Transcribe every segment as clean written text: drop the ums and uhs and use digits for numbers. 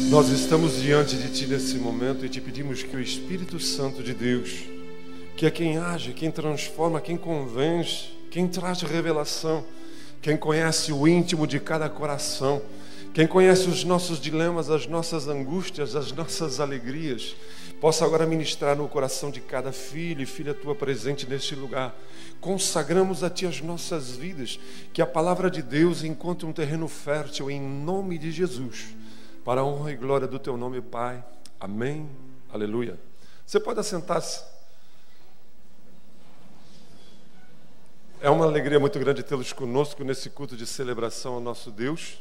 Nós estamos diante de Ti nesse momento e te pedimos que o Espírito Santo de Deus, que é quem age, quem transforma, quem convence, quem traz revelação, quem conhece o íntimo de cada coração, quem conhece os nossos dilemas, as nossas angústias, as nossas alegrias, possa agora ministrar no coração de cada filho e filha Tua presente neste lugar. Consagramos a Ti as nossas vidas, que a palavra de Deus encontre um terreno fértil em nome de Jesus. Para a honra e glória do Teu nome, Pai. Amém. Aleluia. Você pode assentar-se. É uma alegria muito grande tê-los conosco nesse culto de celebração ao nosso Deus.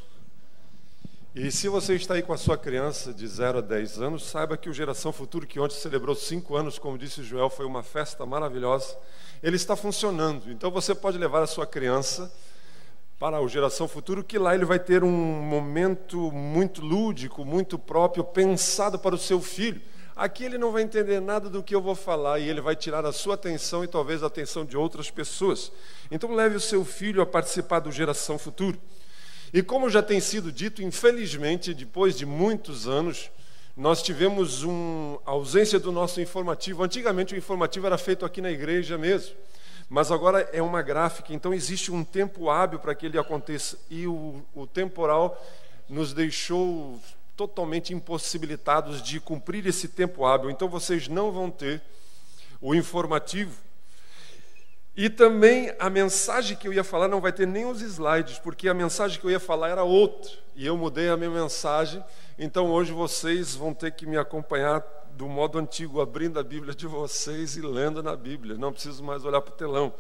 E se você está aí com a sua criança de 0 a 10 anos, saiba que o Geração Futuro, que ontem celebrou 5 anos, como disse o Joel, foi uma festa maravilhosa. Ele está funcionando. Então você pode levar a sua criança para o Geração Futuro, que lá ele vai ter um momento muito lúdico, muito próprio, pensado para o seu filho. Aqui ele não vai entender nada do que eu vou falar e ele vai tirar a sua atenção e talvez a atenção de outras pessoas. Então leve o seu filho a participar do Geração Futuro. E como já tem sido dito, infelizmente, depois de muitos anos, nós tivemos uma ausência do nosso informativo. Antigamente o informativo era feito aqui na igreja mesmo. Mas agora é uma gráfica, então existe um tempo hábil para que ele aconteça. E o temporal nos deixou totalmente impossibilitados de cumprir esse tempo hábil. Então vocês não vão ter o informativo. E também a mensagem que eu ia falar não vai ter nem os slides, porque a mensagem que eu ia falar era outra. E eu mudei a minha mensagem, então hoje vocês vão ter que me acompanhar do modo antigo, abrindo a Bíblia de vocês e lendo na Bíblia. Não preciso mais olhar para o telão.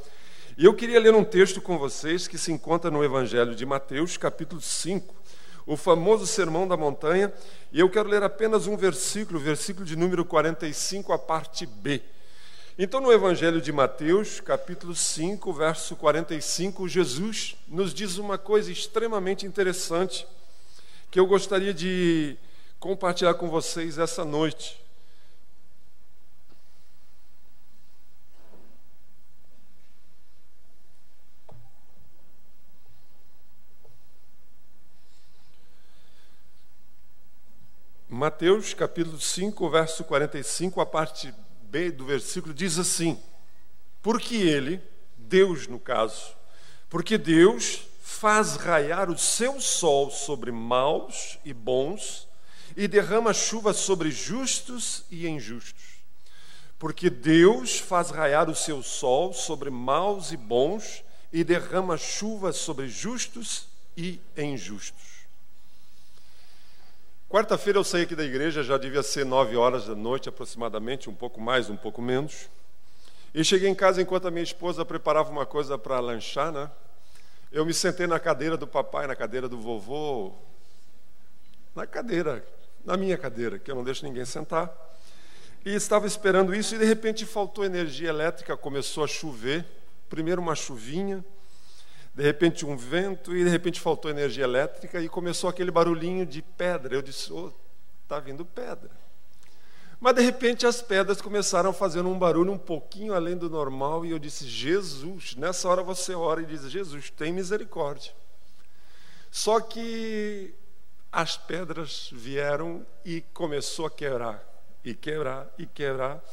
E eu queria ler um texto com vocês que se encontra no Evangelho de Mateus, capítulo 5, o famoso Sermão da Montanha. E eu quero ler apenas um versículo, o versículo de número 45, a parte B. Então, no Evangelho de Mateus, capítulo 5, verso 45, Jesus nos diz uma coisa extremamente interessante que eu gostaria de compartilhar com vocês essa noite. Mateus, capítulo 5, verso 45, a parte B do versículo diz assim: porque ele, Deus no caso, porque Deus faz raiar o seu sol sobre maus e bons e derrama chuva sobre justos e injustos. Porque Deus faz raiar o seu sol sobre maus e bons e derrama chuva sobre justos e injustos. Quarta-feira eu saí aqui da igreja, já devia ser 9 horas da noite aproximadamente, um pouco mais, um pouco menos. E cheguei em casa enquanto a minha esposa preparava uma coisa para lanchar, né? Eu me sentei na cadeira do papai, na cadeira do vovô, na minha cadeira, que eu não deixo ninguém sentar. E estava esperando isso e de repente faltou energia elétrica, começou a chover. Primeiro uma chuvinha, de repente um vento e de repente faltou energia elétrica e começou aquele barulhinho de pedra. Eu disse, tá vindo pedra. Mas de repente as pedras começaram a fazer um barulho um pouquinho além do normal e eu disse, Jesus, nessa hora você ora e diz, Jesus, tem misericórdia. Só que as pedras vieram e começou a quebrar, e quebrar, e quebrar,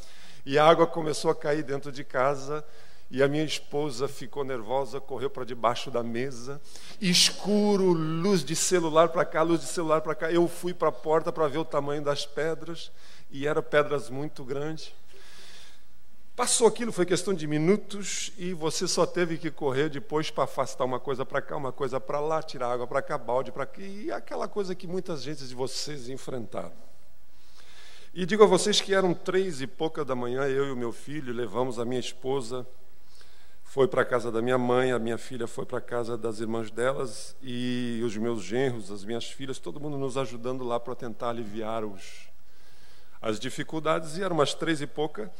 e a água começou a cair dentro de casa. E a minha esposa ficou nervosa, correu para debaixo da mesa, escuro, luz de celular para cá, luz de celular para cá. Eu fui para a porta para ver o tamanho das pedras, e eram pedras muito grandes. Passou aquilo, foi questão de minutos, e você só teve que correr depois para afastar uma coisa para cá, uma coisa para lá, tirar água para cá, balde para aqui, e aquela coisa que muitas gente de vocês enfrentaram. E digo a vocês que eram 3 e pouca da manhã, eu e o meu filho, levamos a minha esposa, foi para a casa da minha mãe, a minha filha foi para a casa das irmãs delas e os meus genros, as minhas filhas, todo mundo nos ajudando lá para tentar aliviar as dificuldades. E eram umas 3 e pouca,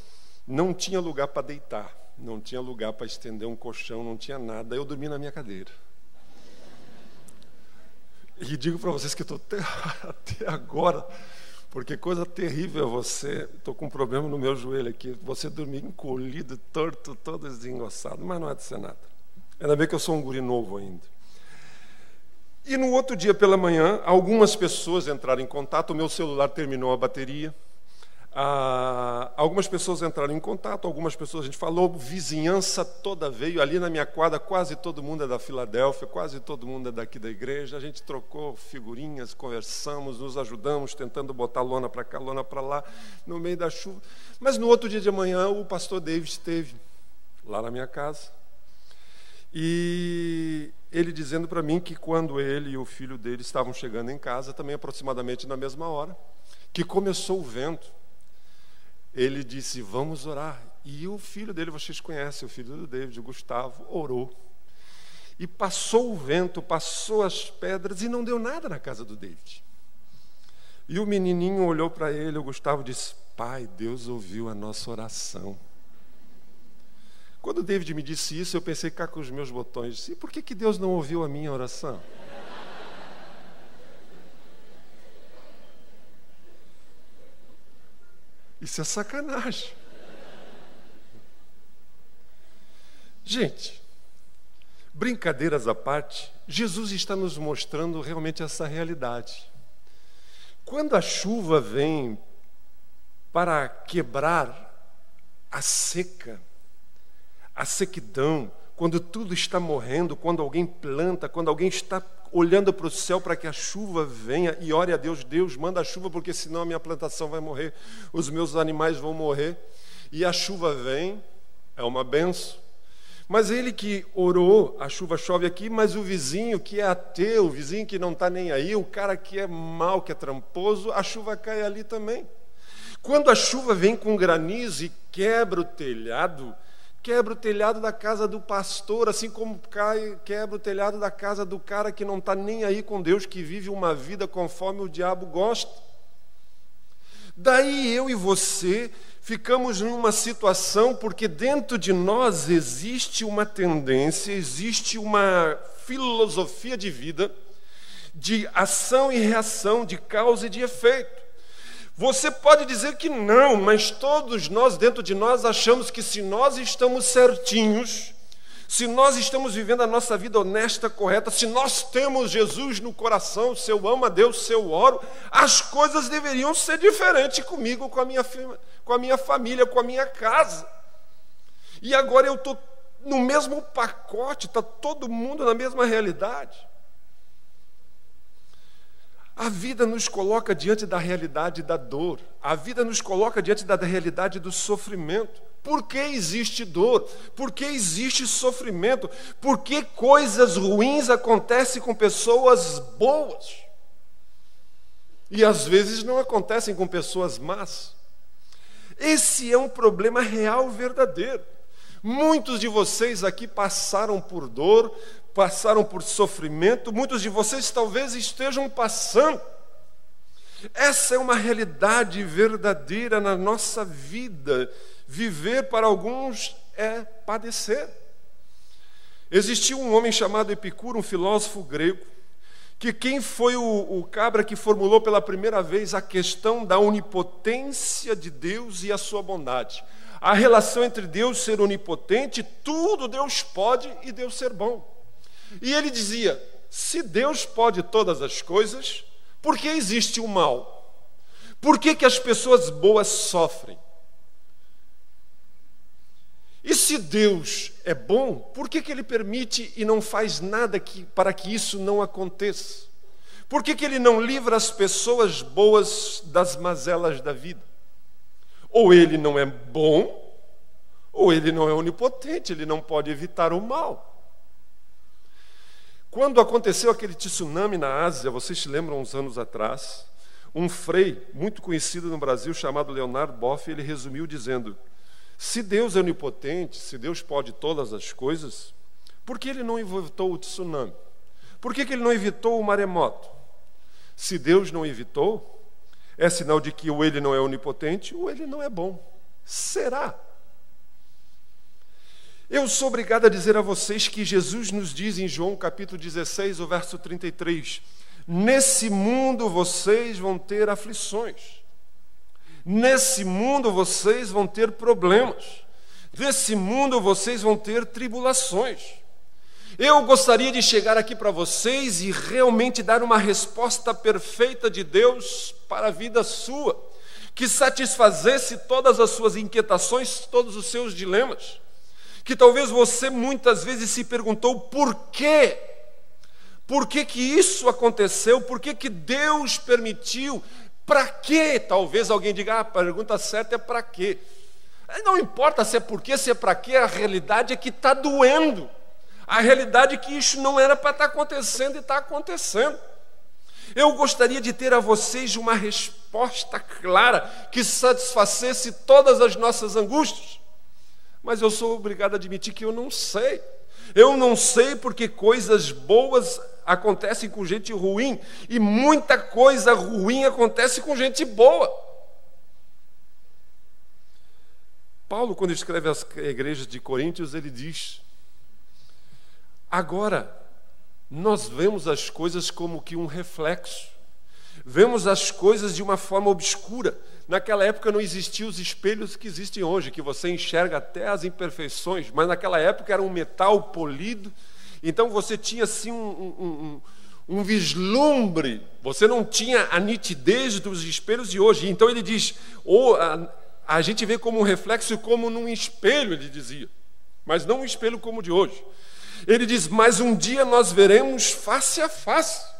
não tinha lugar para deitar, não tinha lugar para estender um colchão, não tinha nada. Eu dormi na minha cadeira. E digo para vocês que estou até agora... Porque coisa terrível você... Estou com um problema no meu joelho aqui. Você dormir encolhido, torto, todo desengoçado. Mas não é de ser nada. Ainda bem que eu sou um guri novo ainda. E no outro dia pela manhã, algumas pessoas entraram em contato, o meu celular terminou a bateria. Algumas pessoas entraram em contato, algumas pessoas a gente falou, vizinhança toda veio, ali na minha quadra quase todo mundo é da Filadélfia, quase todo mundo é daqui da igreja, a gente trocou figurinhas, conversamos, nos ajudamos, tentando botar lona para cá, lona para lá, no meio da chuva. Mas no outro dia de manhã o pastor David esteve lá na minha casa, e ele dizendo para mim que quando ele e o filho dele estavam chegando em casa, também aproximadamente na mesma hora, que começou o vento, ele disse, vamos orar. E o filho dele, vocês conhecem, o filho do David, o Gustavo, orou. E passou o vento, passou as pedras e não deu nada na casa do David. E o menininho olhou para ele, o Gustavo disse, pai, Deus ouviu a nossa oração. Quando o David me disse isso, eu pensei cá com os meus botões, disse, e por que Deus não ouviu a minha oração? Isso é sacanagem. Gente, brincadeiras à parte, Jesus está nos mostrando realmente essa realidade. Quando a chuva vem para quebrar a seca, a sequidão, quando tudo está morrendo, quando alguém planta, quando alguém está olhando para o céu para que a chuva venha e ore a Deus, Deus manda a chuva porque senão a minha plantação vai morrer, os meus animais vão morrer, e a chuva vem, é uma benção. Mas ele que orou, a chuva chove aqui, mas o vizinho que é ateu, o vizinho que não está nem aí, o cara que é mau, que é tramposo, a chuva cai ali também. Quando a chuva vem com granizo e quebra o telhado da casa do pastor, assim como quebra o telhado da casa do cara que não está nem aí com Deus, que vive uma vida conforme o diabo gosta. Daí eu e você ficamos numa situação, porque dentro de nós existe uma tendência, existe uma filosofia de vida, de ação e reação, de causa e de efeito. Você pode dizer que não, mas todos nós, dentro de nós, achamos que se nós estamos certinhos, se nós estamos vivendo a nossa vida honesta, correta, se nós temos Jesus no coração, se eu amo a Deus, se eu oro, as coisas deveriam ser diferentes comigo, com a minha família, com a minha casa. E agora eu estou no mesmo pacote, está todo mundo na mesma realidade. A vida nos coloca diante da realidade da dor. A vida nos coloca diante da realidade do sofrimento. Por que existe dor? Por que existe sofrimento? Por que coisas ruins acontecem com pessoas boas? E às vezes não acontecem com pessoas más. Esse é um problema real, verdadeiro. Muitos de vocês aqui passaram por dor, passaram por sofrimento, muitos de vocês talvez estejam passando. Essa é uma realidade verdadeira na nossa vida. Viver para alguns é padecer. Existiu um homem chamado Epicuro, um filósofo grego, que quem foi o cabra que formulou pela primeira vez a questão da onipotência de Deus e a sua bondade. A relação entre Deus ser onipotente, tudo Deus pode e Deus ser bom. E ele dizia, se Deus pode todas as coisas, por que existe o mal? Por que as pessoas boas sofrem? E se Deus é bom, por que Ele permite e não faz nada para que isso não aconteça? Por que Ele não livra as pessoas boas das mazelas da vida? Ou Ele não é bom, ou Ele não é onipotente, Ele não pode evitar o mal. Quando aconteceu aquele tsunami na Ásia, vocês se lembram, uns anos atrás, um frei muito conhecido no Brasil, chamado Leonardo Boff, ele resumiu dizendo, se Deus é onipotente, se Deus pode todas as coisas, por que Ele não evitou o tsunami? Por que Ele não evitou o maremoto? Se Deus não evitou, é sinal de que ou Ele não é onipotente, ou Ele não é bom. Será? Eu sou obrigado a dizer a vocês que Jesus nos diz em João capítulo 16, o verso 33, nesse mundo vocês vão ter aflições, nesse mundo vocês vão ter problemas, nesse mundo vocês vão ter tribulações. Eu gostaria de chegar aqui para vocês e realmente dar uma resposta perfeita de Deus para a vida sua, que satisfazesse todas as suas inquietações, todos os seus dilemas, que talvez você muitas vezes se perguntou por quê? Por que que isso aconteceu? Por que que Deus permitiu? Para quê? Talvez alguém diga, a pergunta certa é para quê? Não importa se é por quê, se é para quê, a realidade é que está doendo. A realidade é que isso não era para estar acontecendo e está acontecendo. Eu gostaria de ter a vocês uma resposta clara que satisfacesse todas as nossas angústias. Mas eu sou obrigado a admitir que eu não sei. Eu não sei porque coisas boas acontecem com gente ruim e muita coisa ruim acontece com gente boa. Paulo, quando escreve às igrejas de Coríntios, ele diz: agora, nós vemos as coisas como que um reflexo. Vemos as coisas de uma forma obscura. Naquela época não existiam os espelhos que existem hoje, que você enxerga até as imperfeições, mas naquela época era um metal polido, então você tinha assim um vislumbre, você não tinha a nitidez dos espelhos de hoje. Então ele diz, a gente vê como um reflexo, como num espelho, ele dizia, mas não um espelho como o de hoje. Ele diz, mas um dia nós veremos face a face.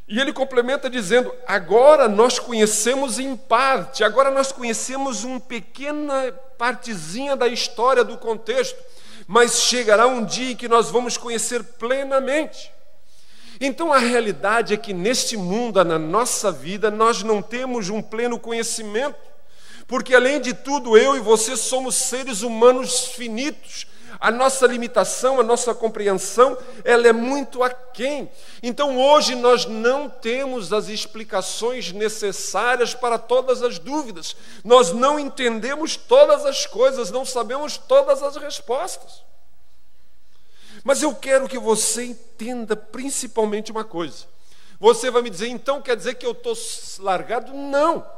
E ele complementa dizendo, agora nós conhecemos em parte, agora nós conhecemos uma pequena partezinha da história, do contexto, mas chegará um dia em que nós vamos conhecer plenamente. Então a realidade é que neste mundo, na nossa vida, nós não temos um pleno conhecimento, porque além de tudo eu e você somos seres humanos finitos. A nossa limitação, a nossa compreensão, ela é muito aquém. Então hoje nós não temos as explicações necessárias para todas as dúvidas. Nós não entendemos todas as coisas, não sabemos todas as respostas. Mas eu quero que você entenda principalmente uma coisa. Você vai me dizer, então quer dizer que eu estou largado? Não.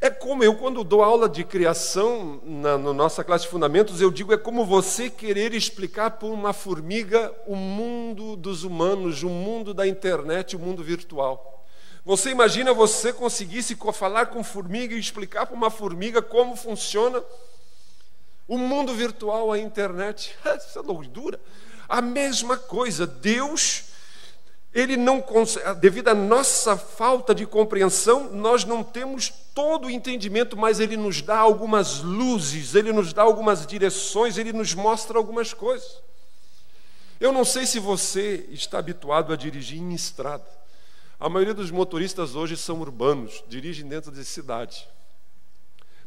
É como eu, quando dou aula de criação na nossa classe de fundamentos, eu digo, é como você querer explicar para uma formiga o mundo dos humanos, o mundo da internet, o mundo virtual. Você imagina você conseguisse falar com formiga e explicar para uma formiga como funciona o mundo virtual, a internet? Isso é loucura. A mesma coisa, Deus... Ele não devido à nossa falta de compreensão, nós não temos todo o entendimento, mas Ele nos dá algumas luzes, Ele nos dá algumas direções, Ele nos mostra algumas coisas. Eu não sei se você está habituado a dirigir em estrada. A maioria dos motoristas hoje são urbanos, dirigem dentro de cidade.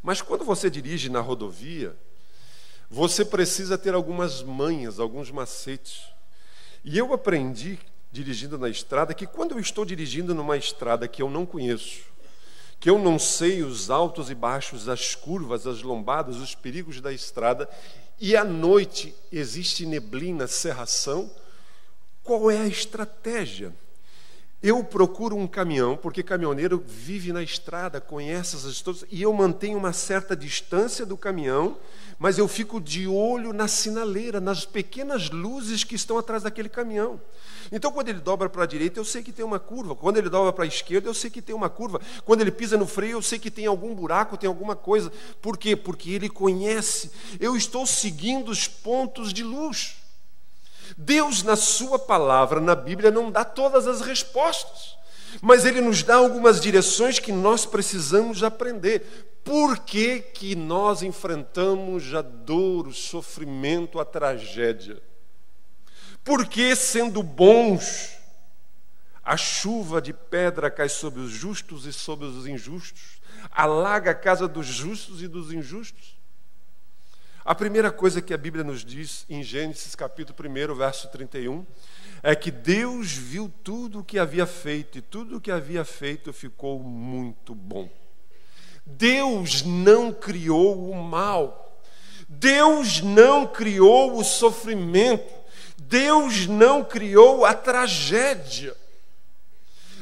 Mas quando você dirige na rodovia, você precisa ter algumas manhas, alguns macetes. E eu aprendi, dirigindo na estrada, que quando eu estou dirigindo numa estrada que eu não conheço, que eu não sei os altos e baixos, as curvas, as lombadas, os perigos da estrada, e à noite existe neblina, cerração, qual é a estratégia? Eu procuro um caminhão, porque caminhoneiro vive na estrada, conhece essas histórias, e eu mantenho uma certa distância do caminhão, mas eu fico de olho na sinaleira, nas pequenas luzes que estão atrás daquele caminhão. Então, quando ele dobra para a direita, eu sei que tem uma curva. Quando ele dobra para a esquerda, eu sei que tem uma curva. Quando ele pisa no freio, eu sei que tem algum buraco, tem alguma coisa. Por quê? Porque ele conhece. Eu estou seguindo os pontos de luz. Deus, na sua palavra, na Bíblia, não dá todas as respostas, mas Ele nos dá algumas direções que nós precisamos aprender. Por que que nós enfrentamos a dor, o sofrimento, a tragédia? Por que, sendo bons, a chuva de pedra cai sobre os justos e sobre os injustos, alaga a casa dos justos e dos injustos? A primeira coisa que a Bíblia nos diz em Gênesis capítulo 1, verso 31, é que Deus viu tudo o que havia feito, e tudo o que havia feito ficou muito bom. Deus não criou o mal, Deus não criou o sofrimento, Deus não criou a tragédia.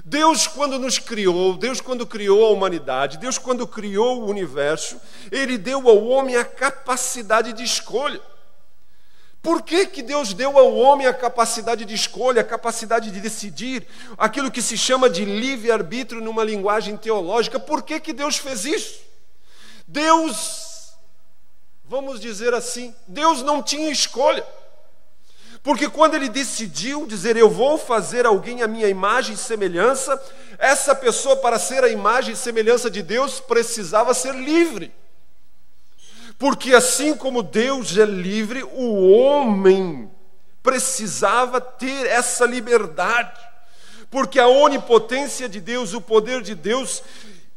Deus, quando nos criou, Deus, quando criou a humanidade, Deus, quando criou o universo, Ele deu ao homem a capacidade de escolha. Por que que Deus deu ao homem a capacidade de escolha, a capacidade de decidir, aquilo que se chama de livre-arbítrio numa linguagem teológica? Por que que Deus fez isso? Deus, vamos dizer assim, Deus não tinha escolha. Porque quando Ele decidiu dizer, eu vou fazer alguém à minha imagem e semelhança, essa pessoa, para ser a imagem e semelhança de Deus, precisava ser livre. Porque assim como Deus é livre, o homem precisava ter essa liberdade. Porque a onipotência de Deus, o poder de Deus,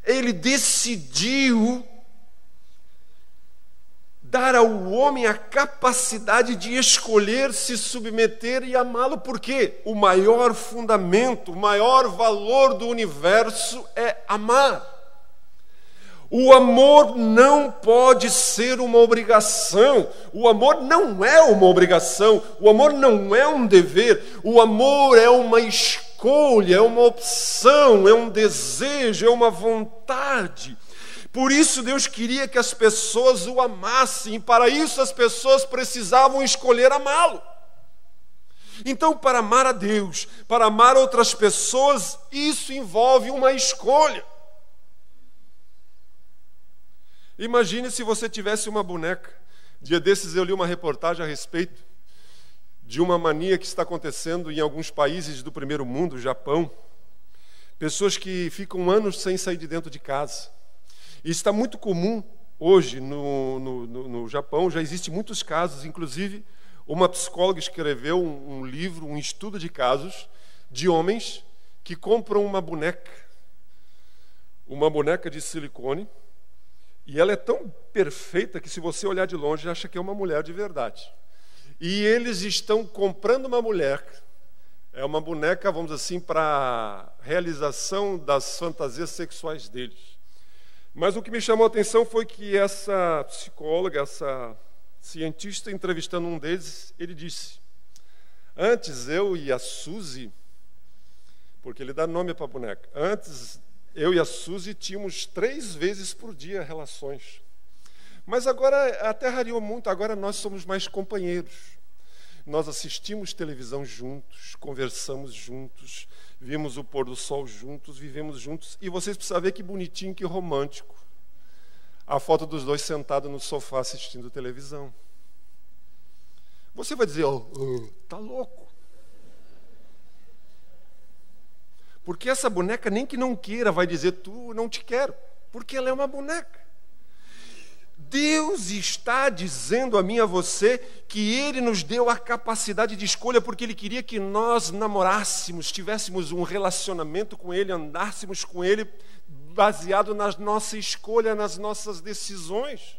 Ele decidiu dar ao homem a capacidade de escolher, se submeter e amá-lo. Por quê? O maior fundamento, o maior valor do universo é amar. O amor não pode ser uma obrigação. O amor não é uma obrigação. O amor não é um dever. O amor é uma escolha, é uma opção, é um desejo, é uma vontade. Por isso Deus queria que as pessoas o amassem. E para isso as pessoas precisavam escolher amá-lo. Então, para amar a Deus, para amar outras pessoas, isso envolve uma escolha. Imagine se você tivesse uma boneca. Dia desses eu li uma reportagem a respeito de uma mania que está acontecendo em alguns países do primeiro mundo, Japão. Pessoas que ficam anos sem sair de dentro de casa. E está muito comum hoje no Japão, já existem muitos casos, inclusive uma psicóloga escreveu um livro, um estudo de casos de homens que compram uma boneca de silicone. E ela é tão perfeita que se você olhar de longe, acha que é uma mulher de verdade. E eles estão comprando uma mulher, é uma boneca, vamos dizer assim, para realização das fantasias sexuais deles. Mas o que me chamou a atenção foi que essa psicóloga, essa cientista, entrevistando um deles, ele disse, antes eu e a Suzy, porque ele dá nome para a boneca, antes eu e a Suzy tínhamos 3 vezes por dia relações. Mas agora até rariou muito, agora nós somos mais companheiros. Nós assistimos televisão juntos, conversamos juntos, vimos o pôr do sol juntos, vivemos juntos. E vocês precisam ver que bonitinho, que romântico. A foto dos dois sentados no sofá assistindo televisão. Você vai dizer, tá louco. Porque essa boneca, nem que não queira, vai dizer, tu não te quero. Porque ela é uma boneca. Deus está dizendo a mim e a você que Ele nos deu a capacidade de escolha porque Ele queria que nós namorássemos, tivéssemos um relacionamento com Ele, andássemos com Ele, baseado na nossa escolha, nas nossas decisões,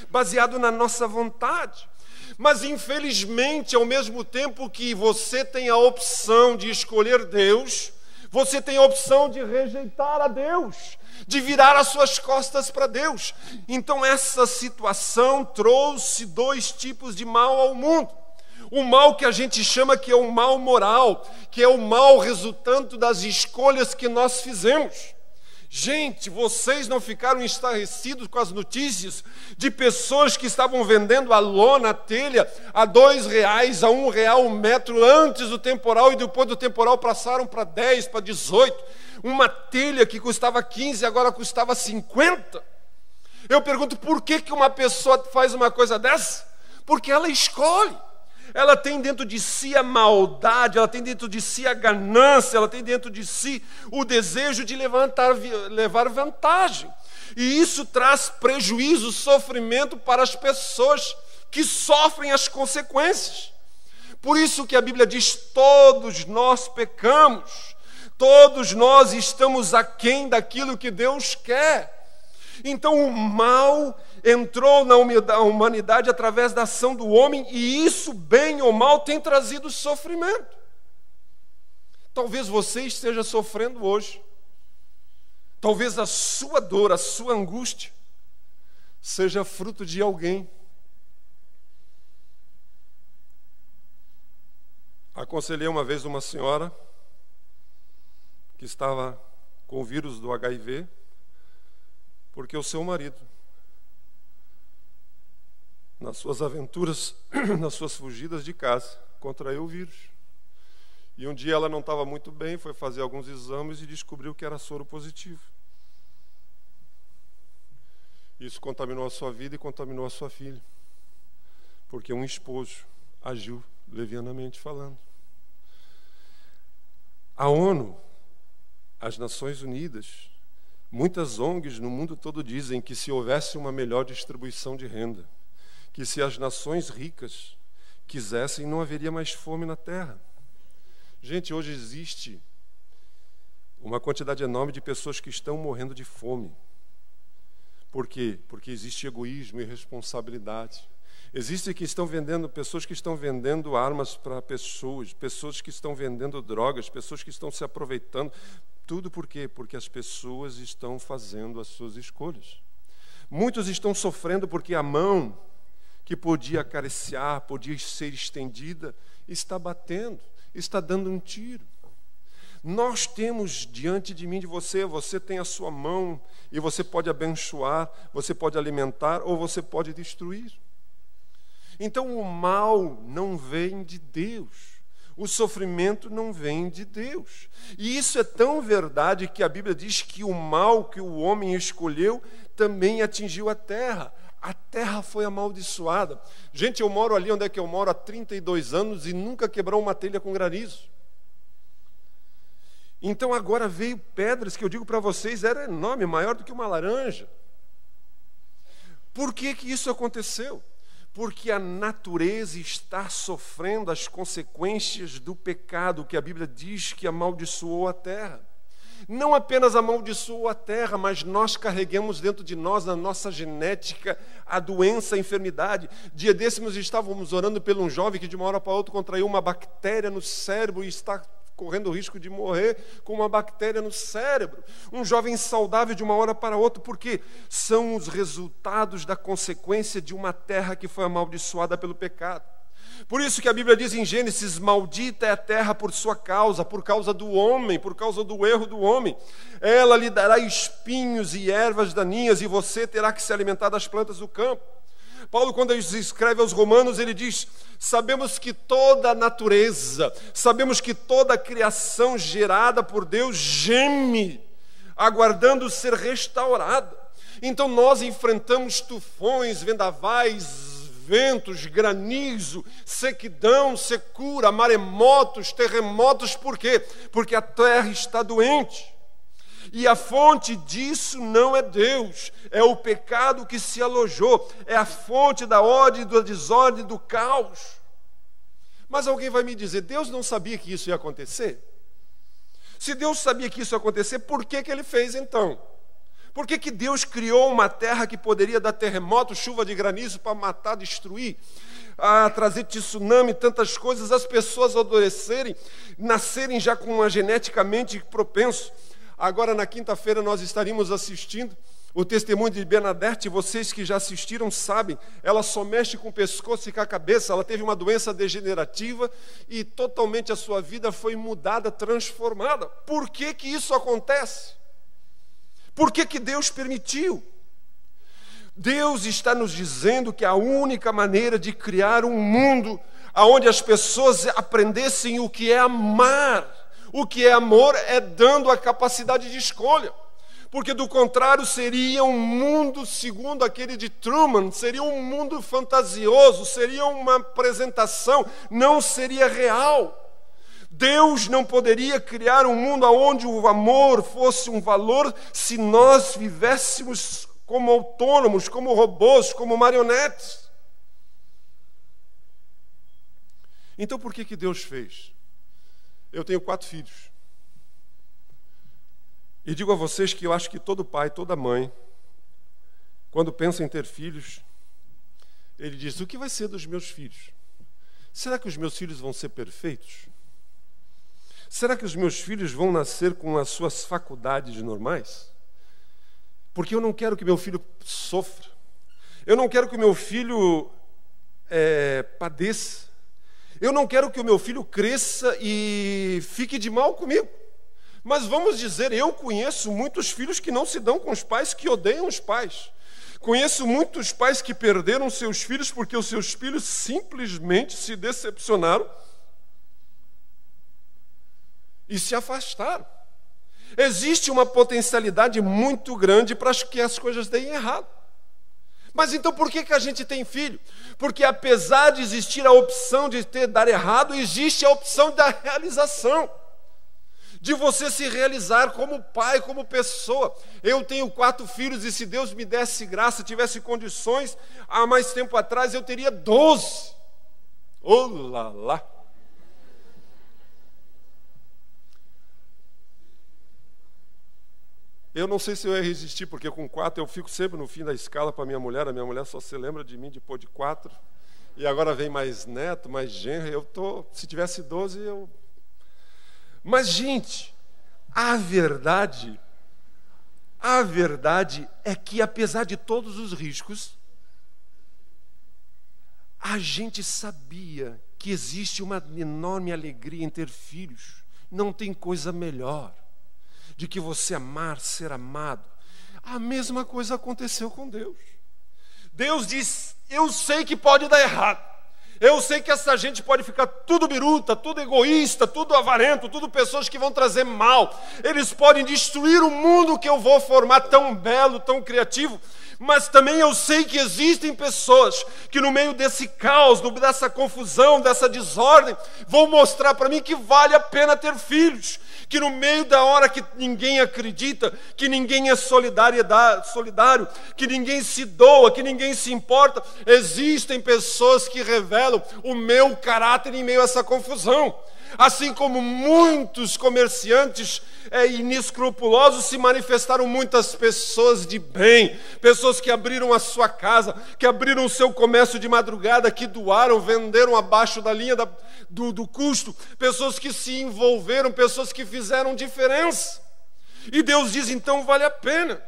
baseado na nossa vontade. Mas, infelizmente, ao mesmo tempo que você tem a opção de escolher Deus, você tem a opção de rejeitar a Deus, de virar as suas costas para Deus. Então essa situação trouxe 2 tipos de mal ao mundo. O mal que a gente chama que é o mal moral, que é o mal resultante das escolhas que nós fizemos. Gente, vocês não ficaram estarrecidos com as notícias de pessoas que estavam vendendo a lona, a telha, a R$2, a R$1 o metro antes do temporal e depois do temporal passaram para 10, para 18. Uma telha que custava 15, agora custava 50. Eu pergunto, por que uma pessoa faz uma coisa dessa? Porque ela escolhe. Ela tem dentro de si a maldade, ela tem dentro de si a ganância, ela tem dentro de si o desejo de levar vantagem. E isso traz prejuízo, sofrimento para as pessoas que sofrem as consequências. Por isso que a Bíblia diz, todos nós pecamos, todos nós estamos aquém daquilo que Deus quer. Então o mal entrou na humanidade através da ação do homem, e isso, bem ou mal, tem trazido sofrimento. Talvez você esteja sofrendo hoje. Talvez a sua dor, a sua angústia, seja fruto de alguém. Aconselhei uma vez uma senhora que estava com o vírus do HIV, porque o seu marido nas suas aventuras, nas suas fugidas de casa, contraiu o vírus. E um dia ela não estava muito bem, foi fazer alguns exames e descobriu que era soro positivo. Isso contaminou a sua vida e contaminou a sua filha, porque um esposo agiu levianamente falando. A ONU, as Nações Unidas, muitas ONGs no mundo todo dizem que se houvesse uma melhor distribuição de renda, que se as nações ricas quisessem, não haveria mais fome na Terra. Gente, hoje existe uma quantidade enorme de pessoas que estão morrendo de fome. Por quê? Porque existe egoísmo e irresponsabilidade. Existem pessoas que estão vendendo armas para pessoas que estão vendendo drogas, pessoas que estão se aproveitando. Tudo por quê? Porque as pessoas estão fazendo as suas escolhas. Muitos estão sofrendo porque a mão que podia acariciar, podia ser estendida, está batendo, está dando um tiro. Nós temos diante de mim, de você tem a sua mão e você pode abençoar, você pode alimentar ou você pode destruir. Então o mal não vem de Deus, o sofrimento não vem de Deus. E isso é tão verdade que a Bíblia diz que o mal que o homem escolheu também atingiu a terra. A terra foi amaldiçoada. Gente, eu moro ali onde é que eu moro há 32 anos e nunca quebrou uma telha com granizo. Então agora veio pedras que eu digo para vocês, era enorme, maior do que uma laranja. Por que que isso aconteceu? Porque a natureza está sofrendo as consequências do pecado que a Bíblia diz que amaldiçoou a terra. Não apenas amaldiçoou a terra, mas nós carregamos dentro de nós, na nossa genética, a doença, a enfermidade. Dia desses nós estávamos orando por um jovem que de uma hora para outra contraiu uma bactéria no cérebro e está correndo o risco de morrer com uma bactéria no cérebro. Um jovem saudável de uma hora para outra, porque são os resultados da consequência de uma terra que foi amaldiçoada pelo pecado. Por isso que a Bíblia diz em Gênesis, maldita é a terra por sua causa, por causa do homem, por causa do erro do homem. Ela lhe dará espinhos e ervas daninhas, e você terá que se alimentar das plantas do campo. Paulo, quando ele escreve aos Romanos, ele diz, sabemos que toda a natureza, sabemos que toda a criação gerada por Deus geme, aguardando ser restaurada. Então nós enfrentamos tufões, vendavais, ventos, granizo, sequidão, secura, maremotos, terremotos. Por quê? Porque a terra está doente. E a fonte disso não é Deus, é o pecado que se alojou, é a fonte da ordem, da desordem, do caos. Mas alguém vai me dizer, Deus não sabia que isso ia acontecer? Se Deus sabia que isso ia acontecer, por que ele fez então? Por que Deus criou uma terra que poderia dar terremoto, chuva de granizo para matar, destruir, trazer tsunami, tantas coisas, as pessoas adoecerem, nascerem já com uma geneticamente propenso? Agora na quinta-feira nós estaríamos assistindo o testemunho de Bernadette. Vocês que já assistiram sabem, ela só mexe com o pescoço e com a cabeça. Ela teve uma doença degenerativa e totalmente a sua vida foi mudada, transformada. Por que isso acontece? Por que Deus permitiu? Deus está nos dizendo que a única maneira de criar um mundo onde as pessoas aprendessem o que é amar, o que é amor, é dando a capacidade de escolha. Porque do contrário seria um mundo segundo aquele de Truman, seria um mundo fantasioso, seria uma apresentação, não seria real. Deus não poderia criar um mundo onde o amor fosse um valor se nós vivêssemos como autônomos, como robôs, como marionetes. Então por que Deus fez? Eu tenho 4 filhos. E digo a vocês que eu acho que todo pai, toda mãe, quando pensa em ter filhos, ele diz, o que vai ser dos meus filhos? Será que os meus filhos vão ser perfeitos? Será que os meus filhos vão nascer com as suas faculdades normais? Porque eu não quero que meu filho sofra. Eu não quero que o meu filho padeça. Eu não quero que o meu filho cresça e fique de mal comigo. Mas vamos dizer, eu conheço muitos filhos que não se dão com os pais, que odeiam os pais. Conheço muitos pais que perderam seus filhos porque os seus filhos simplesmente se decepcionaram e se afastaram. Existe uma potencialidade muito grande para que as coisas deem errado. Mas então por que a gente tem filho? Porque apesar de existir a opção de dar errado, existe a opção da realização. De você se realizar como pai, como pessoa. Eu tenho 4 filhos e se Deus me desse graça, tivesse condições, há mais tempo atrás eu teria 12. Olá lá. Eu não sei se eu ia resistir, porque com 4 eu fico sempre no fim da escala para minha mulher. A minha mulher só se lembra de mim depois de 4. E agora vem mais neto, mais genro. Se tivesse 12, eu... Mas, gente, a verdade é que, apesar de todos os riscos, a gente sabia que existe uma enorme alegria em ter filhos. Não tem coisa melhor de que você amar, ser amado. A mesma coisa aconteceu com Deus. Deus diz: eu sei que pode dar errado. Eu sei que essa gente pode ficar tudo biruta, tudo egoísta, tudo avarento, tudo pessoas que vão trazer mal. Eles podem destruir o mundo que eu vou formar tão belo, tão criativo. Mas também eu sei que existem pessoas que no meio desse caos, dessa confusão, dessa desordem, vão mostrar para mim que vale a pena ter filhos. Que no meio da hora que ninguém acredita, que ninguém é solidário, que ninguém se doa, que ninguém se importa, existem pessoas que revelam o meu caráter em meio a essa confusão. Assim como muitos comerciantes inescrupulosos, se manifestaram muitas pessoas de bem, pessoas que abriram a sua casa, que abriram o seu comércio de madrugada, que doaram, venderam abaixo da linha do custo, pessoas que se envolveram, pessoas que fizeram diferença. E Deus diz: então vale a pena.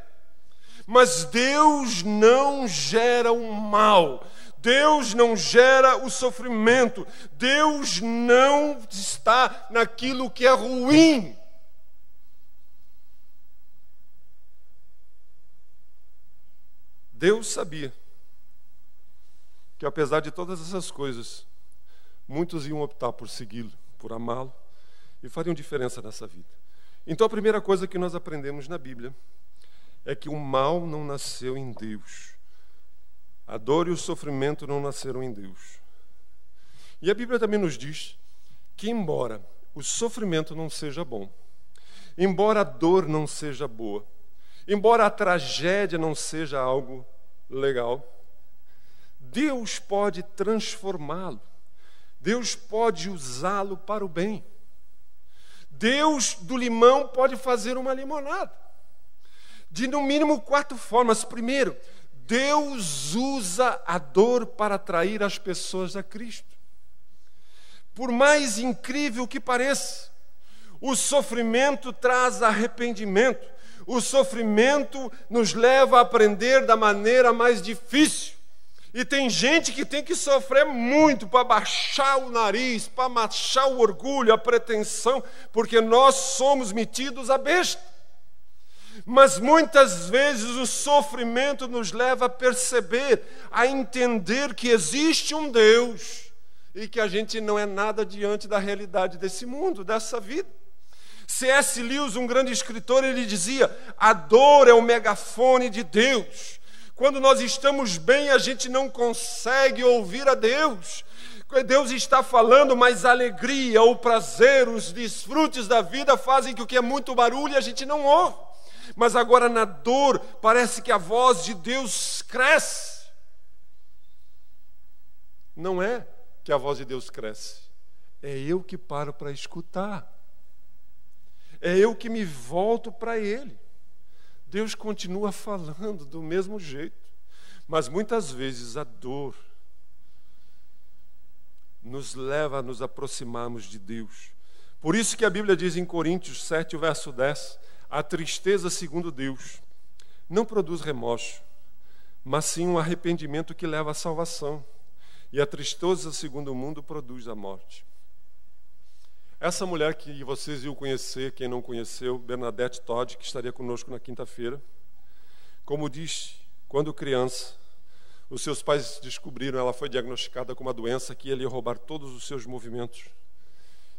Mas Deus não gera o mal. Deus não gera o sofrimento. Deus não está naquilo que é ruim. Deus sabia que, apesar de todas essas coisas, muitos iam optar por segui-lo, por amá-lo, e fariam diferença nessa vida. Então a primeira coisa que nós aprendemos na Bíblia é que o mal não nasceu em Deus. A dor e o sofrimento não nasceram em Deus. E a Bíblia também nos diz que, embora o sofrimento não seja bom, embora a dor não seja boa, embora a tragédia não seja algo legal, Deus pode transformá-lo. Deus pode usá-lo para o bem. Deus do limão pode fazer uma limonada. De no mínimo 4 formas. Primeiro, Deus usa a dor para atrair as pessoas a Cristo. Por mais incrível que pareça, o sofrimento traz arrependimento. O sofrimento nos leva a aprender da maneira mais difícil. E tem gente que tem que sofrer muito para baixar o nariz, para baixar o orgulho, a pretensão, porque nós somos metidos a besta. Mas muitas vezes o sofrimento nos leva a perceber, a entender que existe um Deus e que a gente não é nada diante da realidade desse mundo, dessa vida. C.S. Lewis, um grande escritor, ele dizia: a dor é o megafone de Deus. Quando nós estamos bem, a gente não consegue ouvir a Deus. Deus está falando, mas a alegria, o prazer, os desfrutes da vida fazem que o que é muito barulho a gente não ouve. Mas agora na dor, parece que a voz de Deus cresce. Não é que a voz de Deus cresce, é eu que paro para escutar. É eu que me volto para Ele. Deus continua falando do mesmo jeito, mas muitas vezes a dor nos leva a nos aproximarmos de Deus. Por isso que a Bíblia diz em Coríntios 7, o verso 10, a tristeza segundo Deus não produz remorso, mas sim um arrependimento que leva à salvação. E a tristeza segundo o mundo produz a morte. Essa mulher que vocês iam conhecer, quem não conheceu, Bernadette Todd, que estaria conosco na quinta-feira, como diz, Quando criança, os seus pais descobriram, ela foi diagnosticada com uma doença que ia lhe roubar todos os seus movimentos.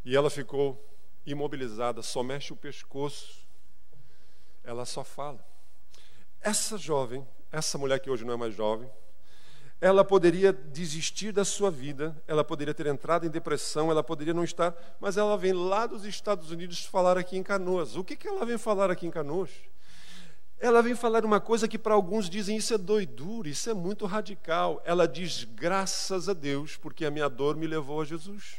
E ela ficou imobilizada, só mexe o pescoço. Ela só fala. Essa jovem, essa mulher que hoje não é mais jovem, ela poderia desistir da sua vida, ela poderia ter entrado em depressão, ela poderia não estar, mas ela vem lá dos Estados Unidos falar aqui em Canoas. O que ela vem falar aqui em Canoas? Ela vem falar uma coisa que para alguns dizem, isso é doidura, isso é muito radical. Ela diz, graças a Deus, porque a minha dor me levou a Jesus.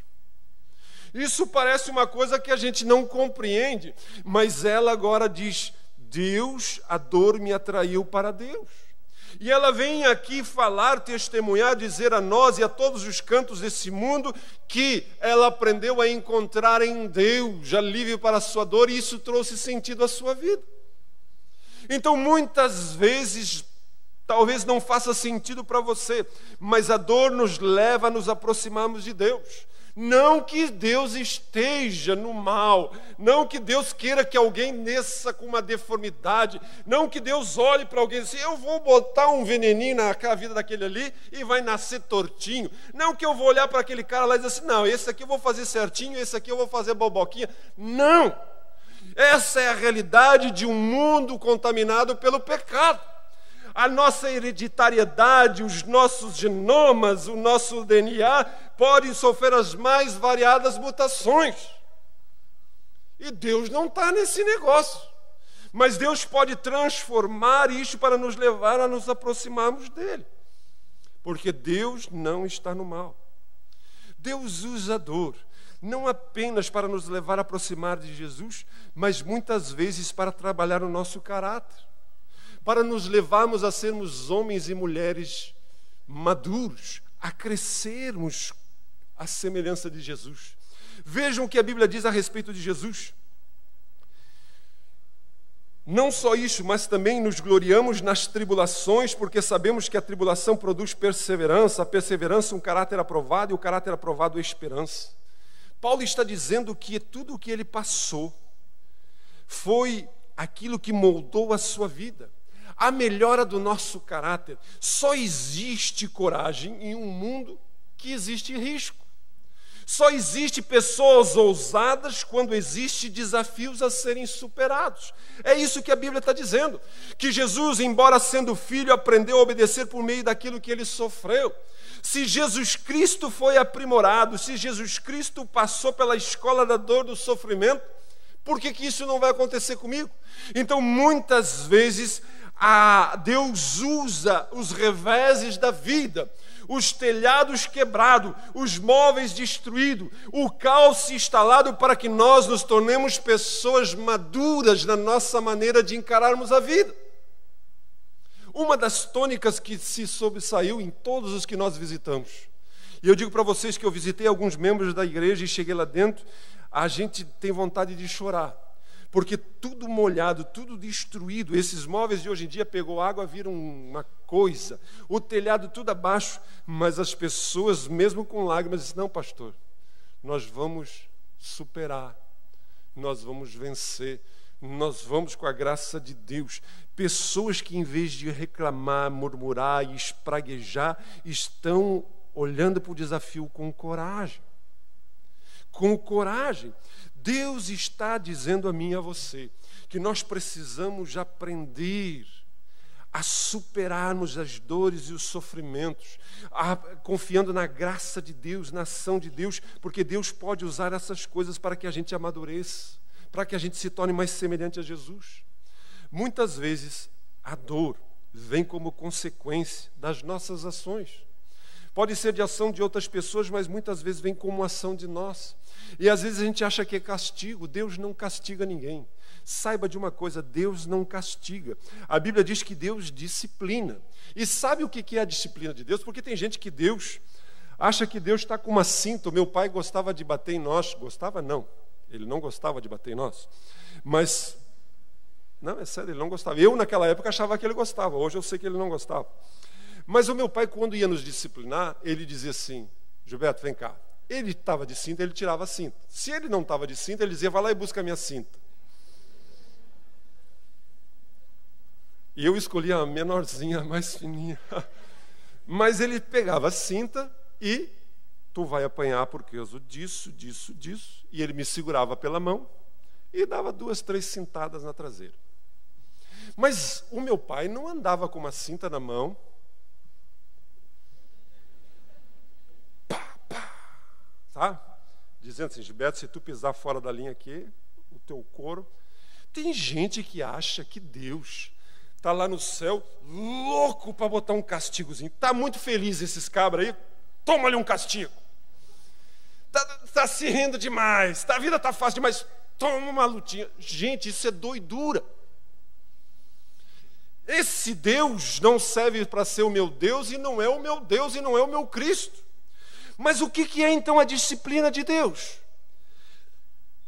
Isso parece uma coisa que a gente não compreende, mas ela agora diz, Deus, a dor me atraiu para Deus. E ela vem aqui falar, testemunhar, dizer a nós e a todos os cantos desse mundo que ela aprendeu a encontrar em Deus alívio para a sua dor, e isso trouxe sentido à sua vida. Então, muitas vezes, talvez não faça sentido para você, mas a dor nos leva a nos aproximarmos de Deus. Não que Deus esteja no mal, não que Deus queira que alguém nasça com uma deformidade, não que Deus olhe para alguém e diga assim, eu vou botar um veneninho na vida daquele ali e vai nascer tortinho. Não que eu vou olhar para aquele cara lá e dizer assim, não, esse aqui eu vou fazer certinho, esse aqui eu vou fazer boboquinha. Não! Essa é a realidade de um mundo contaminado pelo pecado. A nossa hereditariedade, os nossos genomas, o nosso DNA podem sofrer as mais variadas mutações. E Deus não está nesse negócio. Mas Deus pode transformar isso para nos levar a nos aproximarmos dele. Porque Deus não está no mal. Deus usa a dor, não apenas para nos levar a aproximar de Jesus, mas muitas vezes para trabalhar o nosso caráter, para nos levarmos a sermos homens e mulheres maduros, a crescermos à semelhança de Jesus. Vejam o que a Bíblia diz a respeito de Jesus. Não só isso, mas também nos gloriamos nas tribulações, porque sabemos que a tribulação produz perseverança, a perseverança um caráter aprovado, e o caráter aprovado é esperança. Paulo está dizendo que tudo o que ele passou foi aquilo que moldou a sua vida. A melhora do nosso caráter. Só existe coragem em um mundo que existe risco. Só existe pessoas ousadas quando existem desafios a serem superados. É isso que a Bíblia está dizendo. Que Jesus, embora sendo filho, aprendeu a obedecer por meio daquilo que ele sofreu. Se Jesus Cristo foi aprimorado, se Jesus Cristo passou pela escola da dor, do sofrimento, por que isso não vai acontecer comigo? Então, muitas vezes, Deus usa os reveses da vida, os telhados quebrados, os móveis destruídos, o caos instalado para que nós nos tornemos pessoas maduras na nossa maneira de encararmos a vida. Uma das tônicas que se sobressaiu em todos os que nós visitamos, e eu digo para vocês que eu visitei alguns membros da igreja e cheguei lá dentro, a gente tem vontade de chorar, porque tudo molhado, tudo destruído, esses móveis de hoje em dia pegou água, viram uma coisa, o telhado tudo abaixo, mas as pessoas, mesmo com lágrimas, dizem, não, pastor, nós vamos superar, nós vamos vencer, nós vamos com a graça de Deus. Pessoas que em vez de reclamar, murmurar e espraguejar, estão olhando para o desafio com coragem. Com coragem. Deus está dizendo a mim e a você que nós precisamos aprender a superarmos as dores e os sofrimentos, confiando na graça de Deus, na ação de Deus, porque Deus pode usar essas coisas para que a gente amadureça, para que a gente se torne mais semelhante a Jesus. Muitas vezes a dor vem como consequência das nossas ações. Pode ser de ação de outras pessoas, mas muitas vezes vem como ação de nós. E às vezes a gente acha que é castigo. Deus não castiga ninguém. Saiba de uma coisa, Deus não castiga. A Bíblia diz que Deus disciplina. E sabe o que é a disciplina de Deus? Porque tem gente que Deus acha que Deus está com uma cinta. O meu pai gostava de bater em nós. Gostava não. Ele não gostava de bater em nós. Mas, não, é sério, ele não gostava. Eu naquela época achava que ele gostava. Hoje eu sei que ele não gostava. Mas o meu pai, quando ia nos disciplinar, ele dizia assim, Gilberto, vem cá. Ele estava de cinta, ele tirava a cinta. Se ele não estava de cinta, ele dizia, vai lá e busca a minha cinta. E eu escolhi a menorzinha, a mais fininha. Mas ele pegava a cinta e tu vai apanhar por causa disso, disso, disso. E ele me segurava pela mão e dava 2, 3 cintadas na traseira. Mas o meu pai não andava com uma cinta na mão. Pá, pá, tá? Dizendo assim, Gilberto, se tu pisar fora da linha aqui, o teu couro... Tem gente que acha que Deus está lá no céu, louco para botar um castigozinho. Está muito feliz esses cabras aí, toma-lhe um castigo. Está se rindo demais, a vida está fácil demais, toma uma lutinha. Gente, isso é doidura. Esse Deus não serve para ser o meu Deus, e não é o meu Deus, e não é o meu Cristo. Mas o que é então a disciplina de Deus?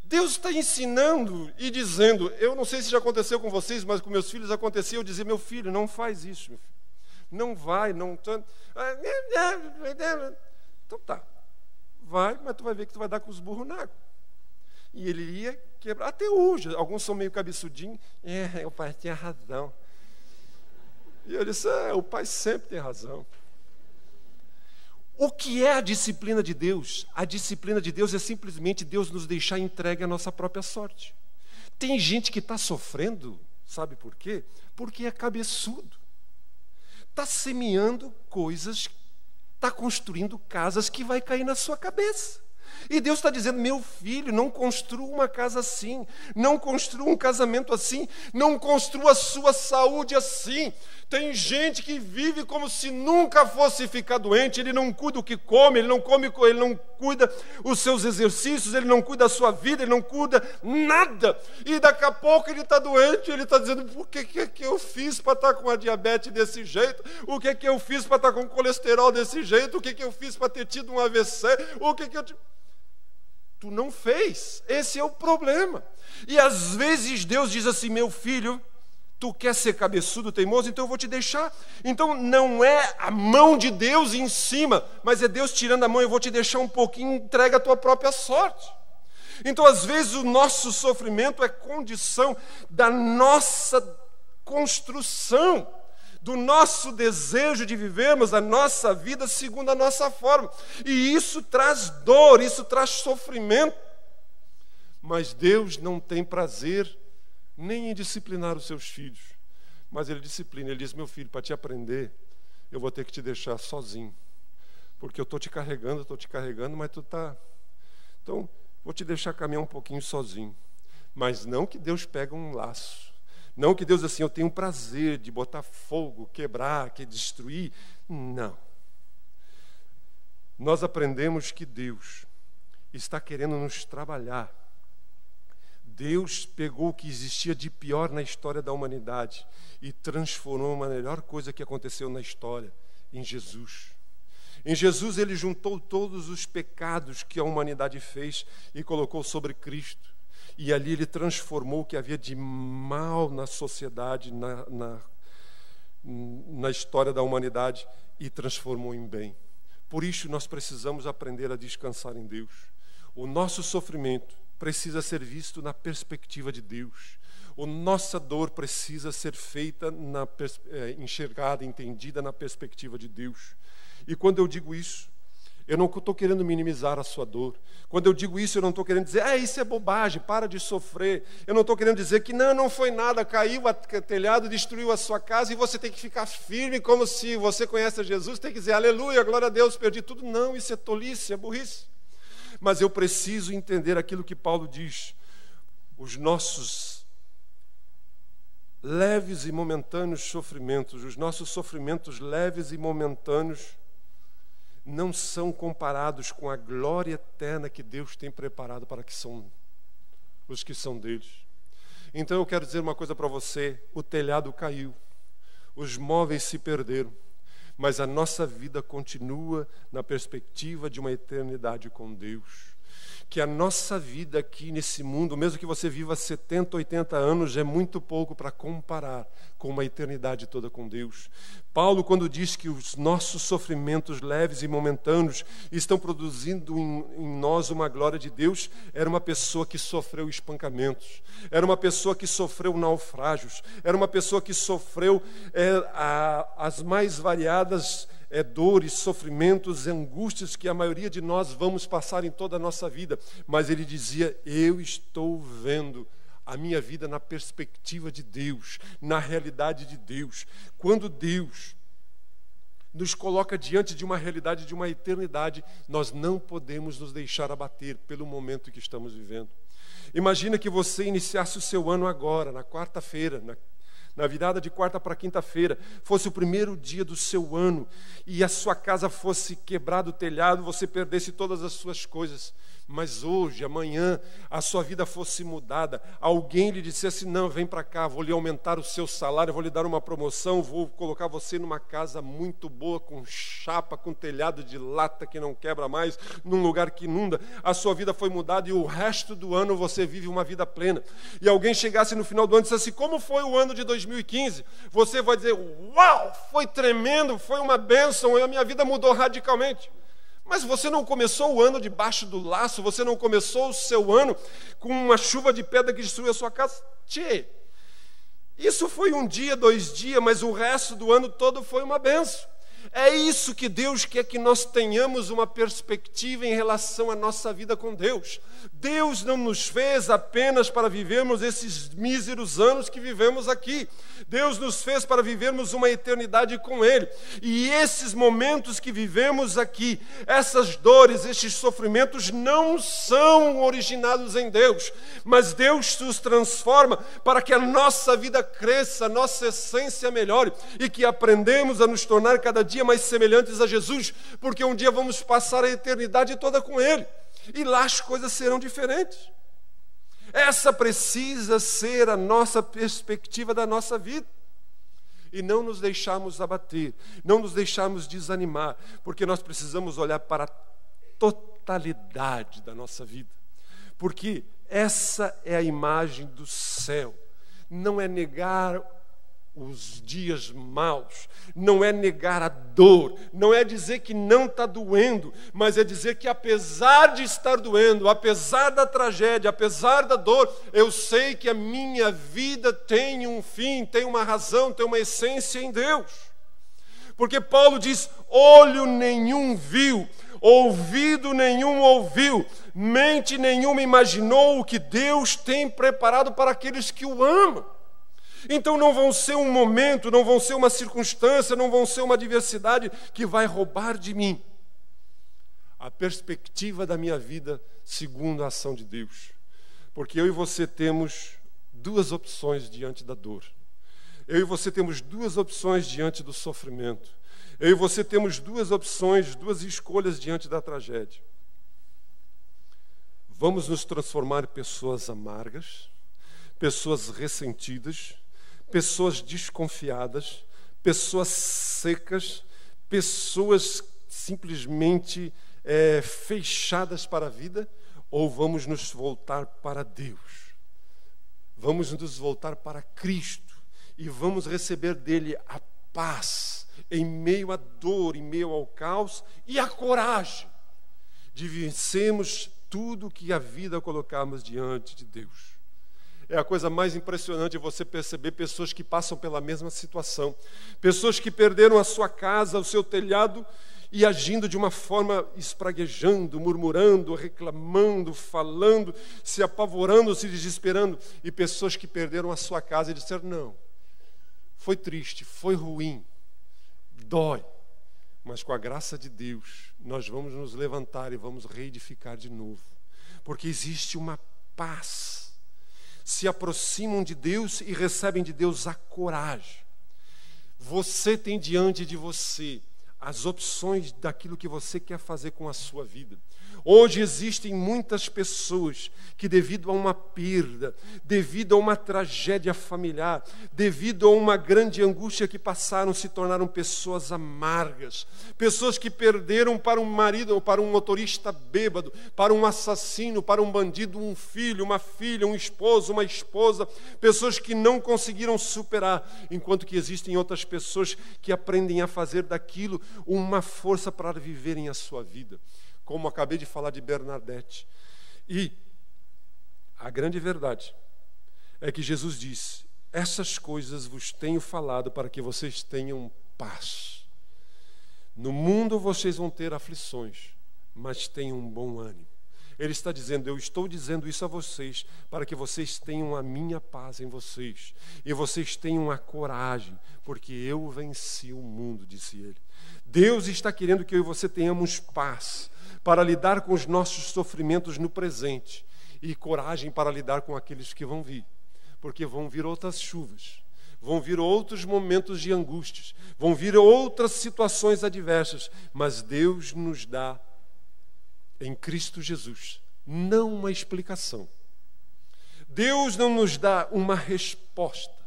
Deus está ensinando e dizendo, eu não sei se já aconteceu com vocês, mas com meus filhos acontecia, eu dizia, meu filho, não faz isso, meu filho. Não vai, não... Então tá, vai, mas tu vai ver que tu vai dar com os burros na água. E ele ia quebrar, até hoje, alguns são meio cabeçudinhos, o pai tinha razão. E eu disse, o pai sempre tem razão. O que é a disciplina de Deus? A disciplina de Deus é simplesmente Deus nos deixar entregue à nossa própria sorte. Tem gente que está sofrendo, sabe por quê? Porque é cabeçudo. Está semeando coisas, está construindo casas que vai cair na sua cabeça. E Deus está dizendo, meu filho, não construa uma casa assim, não construa um casamento assim, não construa a sua saúde assim. Tem gente que vive como se nunca fosse ficar doente, ele não cuida o que come, ele não cuida os seus exercícios, ele não cuida da sua vida, ele não cuida nada. E daqui a pouco ele está doente, ele está dizendo, por que eu fiz para estar com a diabetes desse jeito? O que eu fiz para estar com colesterol desse jeito? O que eu fiz para ter tido um AVC? O que eu... Tu não fez, esse é o problema. E às vezes Deus diz assim, meu filho, tu quer ser cabeçudo, teimoso, então eu vou te deixar. Então não é a mão de Deus em cima, mas é Deus tirando a mão, eu vou te deixar um pouquinho, entrega a tua própria sorte. Então às vezes o nosso sofrimento é condição da nossa construção, do nosso desejo de vivermos a nossa vida segundo a nossa forma. E isso traz dor, isso traz sofrimento. Mas Deus não tem prazer nem em disciplinar os seus filhos. Mas Ele disciplina, Ele diz, meu filho, para te aprender, eu vou ter que te deixar sozinho. Porque eu estou te carregando, mas tu está... Então, vou te deixar caminhar um pouquinho sozinho. Mas não que Deus pega um laço. Não que Deus assim, eu tenho prazer de botar fogo, quebrar, destruir. Não. Nós aprendemos que Deus está querendo nos trabalhar. Deus pegou o que existia de pior na história da humanidade e transformou uma melhor coisa que aconteceu na história, em Jesus. Em Jesus Ele juntou todos os pecados que a humanidade fez e colocou sobre Cristo. E ali Ele transformou o que havia de mal na sociedade, na história da humanidade, e transformou em bem. Por isso nós precisamos aprender a descansar em Deus. O nosso sofrimento precisa ser visto na perspectiva de Deus. A nossa dor precisa ser feita, enxergada, entendida na perspectiva de Deus. E quando eu digo isso, eu não estou querendo minimizar a sua dor. Quando eu digo isso, eu não estou querendo dizer, isso é bobagem, para de sofrer. Eu não estou querendo dizer que não foi nada, caiu o telhado, destruiu a sua casa e você tem que ficar firme como se você conhece a Jesus, tem que dizer, aleluia, glória a Deus, perdi tudo. Não, isso é tolice, é burrice. Mas eu preciso entender aquilo que Paulo diz. Os nossos leves e momentâneos sofrimentos, os nossos sofrimentos leves e momentâneos, não são comparados com a glória eterna que Deus tem preparado para os que são deles. Então eu quero dizer uma coisa para você, o telhado caiu, os móveis se perderam, mas a nossa vida continua na perspectiva de uma eternidade com Deus. que a nossa vida aqui nesse mundo, mesmo que você viva 70, 80 anos, é muito pouco para comparar com uma eternidade toda com Deus. Paulo, quando diz que os nossos sofrimentos leves e momentâneos estão produzindo em nós uma glória de Deus, era uma pessoa que sofreu espancamentos, era uma pessoa que sofreu naufrágios, era uma pessoa que sofreu as mais variadas dores, sofrimentos, angústias que a maioria de nós vamos passar em toda a nossa vida. Mas ele dizia: eu estou vendo a minha vida na perspectiva de Deus, na realidade de Deus. Quando Deus nos coloca diante de uma realidade, de uma eternidade, nós não podemos nos deixar abater pelo momento que estamos vivendo. Imagina que você iniciasse o seu ano agora, na quarta-feira, na virada de quarta para quinta-feira, fosse o primeiro dia do seu ano, e a sua casa fosse quebrado o telhado, você perdesse todas as suas coisas, mas hoje, amanhã, a sua vida fosse mudada, alguém lhe dissesse: não, vem para cá, vou lhe aumentar o seu salário, vou lhe dar uma promoção, vou colocar você numa casa muito boa, com chapa, com telhado de lata que não quebra mais, num lugar que inunda, a sua vida foi mudada e o resto do ano você vive uma vida plena. E alguém chegasse no final do ano e dissesse: como foi o ano de 2015? Você vai dizer: uau, foi tremendo, foi uma bênção, a minha vida mudou radicalmente. Mas você não começou o ano debaixo do laço, você não começou o seu ano com uma chuva de pedra que destruiu a sua casa. Tchê, isso foi um dia, 2 dias, mas o resto do ano todo foi uma bênção. É isso que Deus quer, que nós tenhamos uma perspectiva em relação à nossa vida com Deus. Deus não nos fez apenas para vivermos esses míseros anos que vivemos aqui. Deus nos fez para vivermos uma eternidade com Ele. E esses momentos que vivemos aqui, essas dores, esses sofrimentos não são originados em Deus, mas Deus os transforma para que a nossa vida cresça, a nossa essência melhore e que aprendemos a nos tornar cada dia mais semelhantes a Jesus, porque um dia vamos passar a eternidade toda com Ele, e lá as coisas serão diferentes. Essa precisa ser a nossa perspectiva da nossa vida, e não nos deixarmos abater, não nos deixarmos desanimar, porque nós precisamos olhar para a totalidade da nossa vida, porque essa é a imagem do céu. Não é negar os dias maus, não é negar a dor, não é dizer que não está doendo, mas é dizer que apesar de estar doendo, apesar da tragédia, apesar da dor, eu sei que a minha vida tem um fim, tem uma razão, tem uma essência em Deus. Porque Paulo diz: olho nenhum viu, ouvido nenhum ouviu, mente nenhuma imaginou o que Deus tem preparado para aqueles que o amam. Então não vão ser um momento, não vão ser uma circunstância, não vão ser uma adversidade que vai roubar de mim a perspectiva da minha vida segundo a ação de Deus. Porque eu e você temos 2 opções diante da dor. Eu e você temos 2 opções diante do sofrimento. Eu e você temos 2 opções, 2 escolhas diante da tragédia. Vamos nos transformar em pessoas amargas, pessoas ressentidas, pessoas desconfiadas, pessoas secas, pessoas simplesmente fechadas para a vida, ou vamos nos voltar para Deus? Vamos nos voltar para Cristo e vamos receber dele a paz em meio à dor, em meio ao caos, e a coragem de vencermos tudo que a vida colocamos diante de Deus. É a coisa mais impressionante você perceber pessoas que passam pela mesma situação. Pessoas que perderam a sua casa, o seu telhado, e agindo de uma forma espraguejando, murmurando, reclamando, falando, se apavorando, se desesperando. E pessoas que perderam a sua casa e disseram: não, foi triste, foi ruim, dói, mas com a graça de Deus nós vamos nos levantar e vamos reedificar de novo. Porque existe uma paz. Se aproximam de Deus e recebem de Deus a coragem. Você tem diante de você as opções daquilo que você quer fazer com a sua vida. Hoje existem muitas pessoas que, devido a uma perda, devido a uma tragédia familiar, devido a uma grande angústia que passaram, se tornaram pessoas amargas, pessoas que perderam para um marido ou para um motorista bêbado, para um assassino, para um bandido, um filho, uma filha, um esposo, uma esposa, pessoas que não conseguiram superar, enquanto que existem outras pessoas que aprendem a fazer daquilo uma força para viverem a sua vida. Como acabei de falar de Bernadette. E a grande verdade é que Jesus disse: essas coisas vos tenho falado para que vocês tenham paz. No mundo vocês vão ter aflições, mas tenham um bom ânimo. Ele está dizendo: eu estou dizendo isso a vocês para que vocês tenham a minha paz em vocês. E vocês tenham a coragem, porque eu venci o mundo, disse ele. Deus está querendo que eu e você tenhamos paz para lidar com os nossos sofrimentos no presente e coragem para lidar com aqueles que vão vir, porque vão vir outras chuvas, vão vir outros momentos de angústias, vão vir outras situações adversas, mas Deus nos dá em Cristo Jesus não uma explicação. Deus não nos dá uma resposta.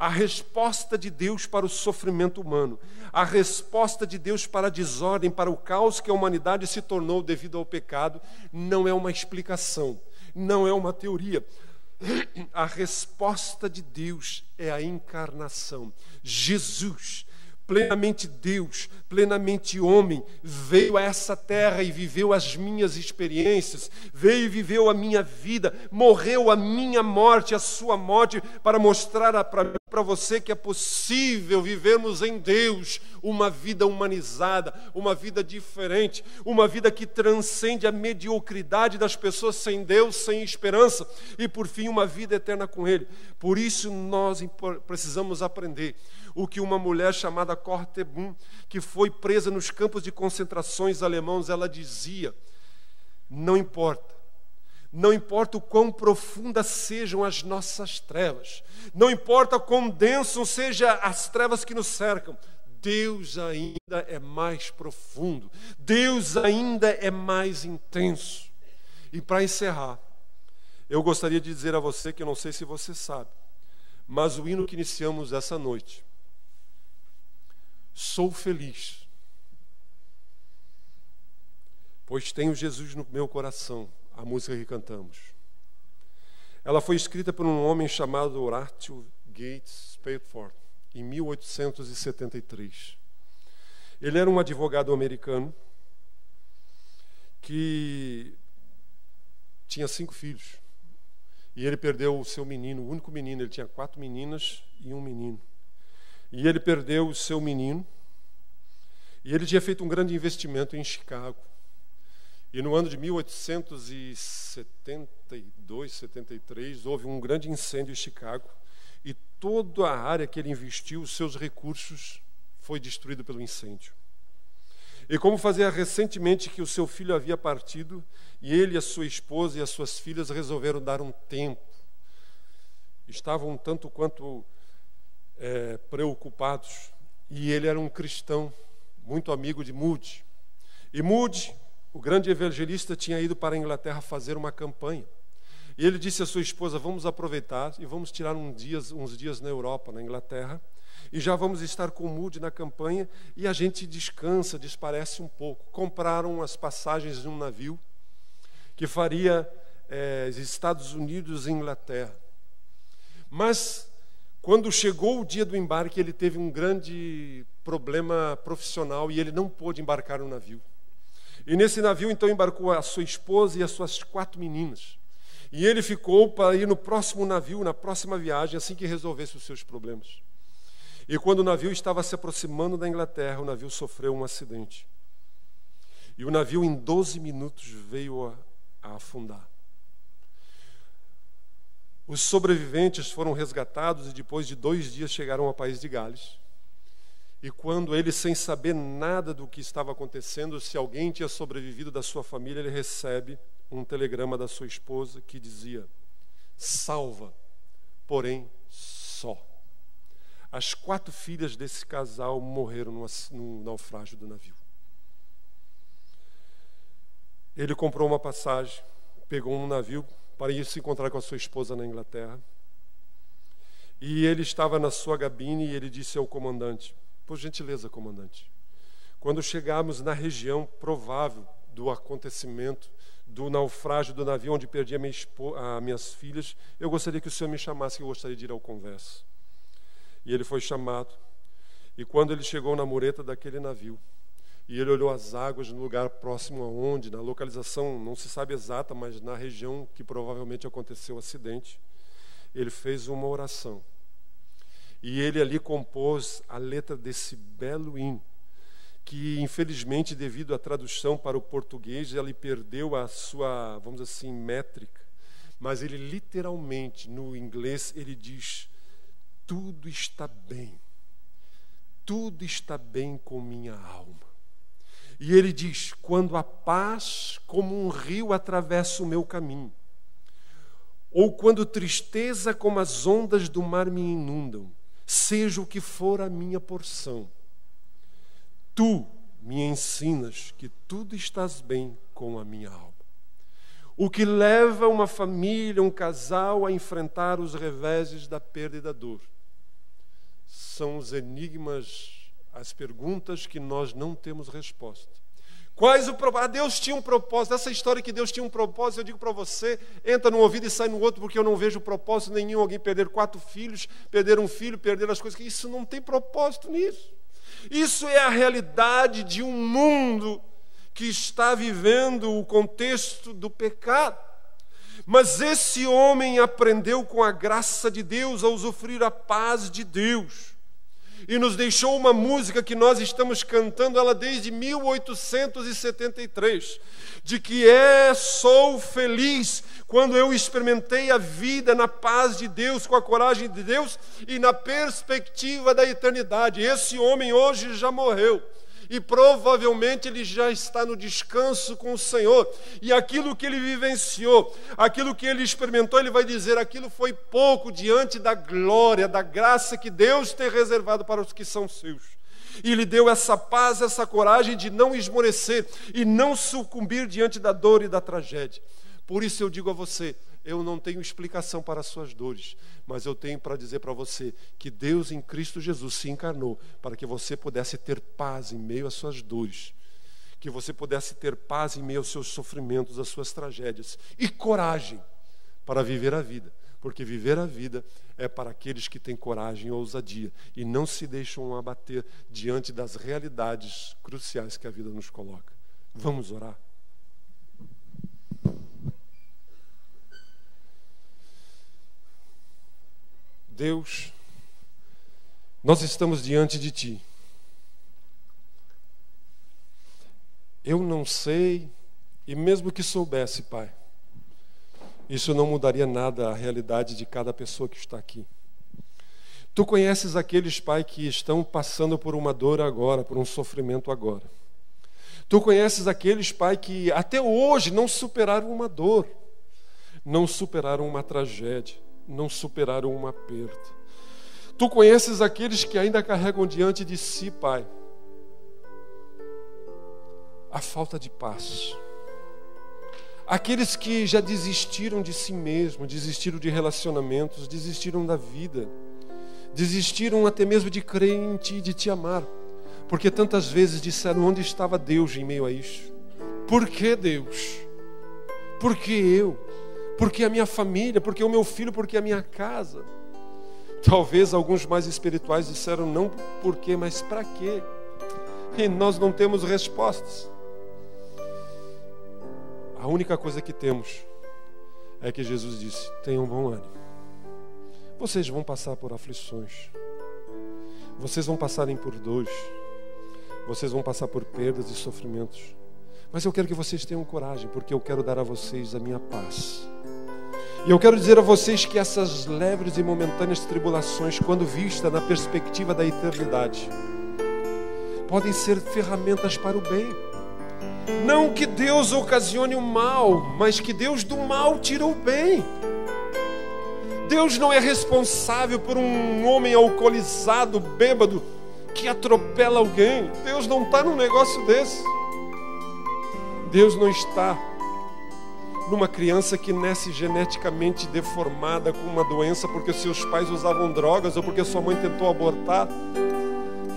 A resposta de Deus para o sofrimento humano, a resposta de Deus para a desordem, para o caos que a humanidade se tornou devido ao pecado, não é uma explicação, não é uma teoria. A resposta de Deus é a encarnação. Jesus, plenamente Deus, plenamente homem, veio a essa terra e viveu as minhas experiências, veio e viveu a minha vida, morreu a minha morte, a sua morte, para mostrar para você que é possível vivermos em Deus uma vida humanizada, uma vida diferente, uma vida que transcende a mediocridade das pessoas sem Deus, sem esperança, e por fim uma vida eterna com Ele. Por isso nós precisamos aprender o que uma mulher chamada Cortebum, que foi presa nos campos de concentrações alemãos, ela dizia: não importa o quão profundas sejam as nossas trevas, não importa quão densos sejam as trevas que nos cercam, Deus ainda é mais profundo, Deus ainda é mais intenso. E para encerrar, eu gostaria de dizer a você que eu não sei se você sabe, mas o hino que iniciamos essa noite, sou feliz, pois tenho Jesus no meu coração, a música que cantamos. Ela foi escrita por um homem chamado Horatio Gates Spafford, em 1873. Ele era um advogado americano que tinha 5 filhos. E ele perdeu o seu menino, o único menino. Ele tinha 4 meninas e um menino. E ele perdeu o seu menino. E ele tinha feito um grande investimento em Chicago. E no ano de 1872, 73, houve um grande incêndio em Chicago. E toda a área que ele investiu, os seus recursos, foi destruído pelo incêndio. E como fazia recentemente que o seu filho havia partido, e ele, a sua esposa e as suas filhas resolveram dar um tempo. Estavam um tanto quanto preocupados. E ele era um cristão, muito amigo de Moody. E Moody, o grande evangelista, tinha ido para a Inglaterra fazer uma campanha. E ele disse à sua esposa: vamos aproveitar e vamos tirar uns dias na Europa, na Inglaterra, e já vamos estar com o Moody na campanha, e a gente descansa, desparece um pouco. Compraram as passagens de um navio que faria Estados Unidos e Inglaterra. Mas, quando chegou o dia do embarque, ele teve um grande problema profissional e ele não pôde embarcar no navio. E nesse navio, então, embarcou a sua esposa e as suas 4 meninas. E ele ficou para ir no próximo navio, na próxima viagem, assim que resolvesse os seus problemas. E quando o navio estava se aproximando da Inglaterra, o navio sofreu um acidente. E o navio, em 12 minutos, veio a afundar. Os sobreviventes foram resgatados e depois de 2 dias chegaram ao país de Gales. E quando ele, sem saber nada do que estava acontecendo, se alguém tinha sobrevivido da sua família, ele recebe um telegrama da sua esposa que dizia: salva, porém só. As 4 filhas desse casal morreram no naufrágio do navio. Ele comprou uma passagem, pegou um navio para ir se encontrar com a sua esposa na Inglaterra. E ele estava na sua cabine e ele disse ao comandante: por gentileza, comandante, quando chegarmos na região provável do acontecimento do naufrágio do navio onde perdi as minhas filhas, eu gostaria que o senhor me chamasse, que eu gostaria de ir ao conversa. E ele foi chamado. E quando ele chegou na mureta daquele navio, e ele olhou as águas no lugar próximo aonde, na localização, não se sabe exata, mas na região que provavelmente aconteceu o acidente, ele fez uma oração. E ele ali compôs a letra desse belo hino, que infelizmente, devido à tradução para o português, ele perdeu a sua, vamos dizer assim, métrica. Mas ele literalmente, no inglês, ele diz: tudo está bem com minha alma. E ele diz: quando a paz como um rio atravessa o meu caminho, ou quando tristeza como as ondas do mar me inundam, seja o que for a minha porção, tu me ensinas que tudo estás bem com a minha alma. O que leva uma família, um casal a enfrentar os reveses da perda e da dor são os enigmas, as perguntas que nós não temos resposta. Quais o propósito? Deus tinha um propósito. Essa história que Deus tinha um propósito, eu digo para você, entra num ouvido e sai no outro, porque eu não vejo propósito nenhum. Alguém perder 4 filhos, perder um filho, perder as coisas. Isso não tem propósito nisso. Isso é a realidade de um mundo que está vivendo o contexto do pecado. Mas esse homem aprendeu com a graça de Deus a usufruir a paz de Deus. E nos deixou uma música que nós estamos cantando ela desde 1873, de que sou feliz quando eu experimentei a vida na paz de Deus, com a coragem de Deus e na perspectiva da eternidade. Esse homem hoje já morreu. E provavelmente ele já está no descanso com o Senhor. E aquilo que ele vivenciou, aquilo que ele experimentou, ele vai dizer: aquilo foi pouco diante da glória, da graça que Deus tem reservado para os que são seus. E lhe deu essa paz, essa coragem de não esmorecer e não sucumbir diante da dor e da tragédia. Por isso eu digo a você, eu não tenho explicação para as suas dores, mas eu tenho para dizer para você que Deus em Cristo Jesus se encarnou para que você pudesse ter paz em meio às suas dores, que você pudesse ter paz em meio aos seus sofrimentos, às suas tragédias, e coragem para viver a vida, porque viver a vida é para aqueles que têm coragem e ousadia e não se deixam abater diante das realidades cruciais que a vida nos coloca. Vamos orar? Deus, nós estamos diante de Ti. Eu não sei, e mesmo que soubesse, Pai, isso não mudaria nada a realidade de cada pessoa que está aqui. Tu conheces aqueles, Pai, que estão passando por uma dor agora, por um sofrimento agora. Tu conheces aqueles, Pai, que até hoje não superaram uma dor, não superaram uma tragédia, não superaram uma perda. Tu conheces aqueles que ainda carregam diante de si, Pai, a falta de paz. Aqueles que já desistiram de si mesmo, desistiram de relacionamentos, desistiram da vida, desistiram até mesmo de crer em Ti e de Te amar, porque tantas vezes disseram: onde estava Deus em meio a isso? Por que Deus? Por que eu? Porque a minha família, porque o meu filho, porque a minha casa. Talvez alguns mais espirituais disseram: não por quê, mas para quê? E nós não temos respostas. A única coisa que temos é que Jesus disse: tenham bom ânimo. Vocês vão passar por aflições, vocês vão passarem por dores, vocês vão passar por perdas e sofrimentos, mas eu quero que vocês tenham coragem, porque eu quero dar a vocês a minha paz. E eu quero dizer a vocês que essas leves e momentâneas tribulações, quando vistas na perspectiva da eternidade, podem ser ferramentas para o bem. Não que Deus ocasione o mal, mas que Deus do mal tira o bem. Deus não é responsável por um homem alcoolizado, bêbado, que atropela alguém. Deus não está num negócio desse. Deus não está numa criança que nasce geneticamente deformada com uma doença porque seus pais usavam drogas ou porque sua mãe tentou abortar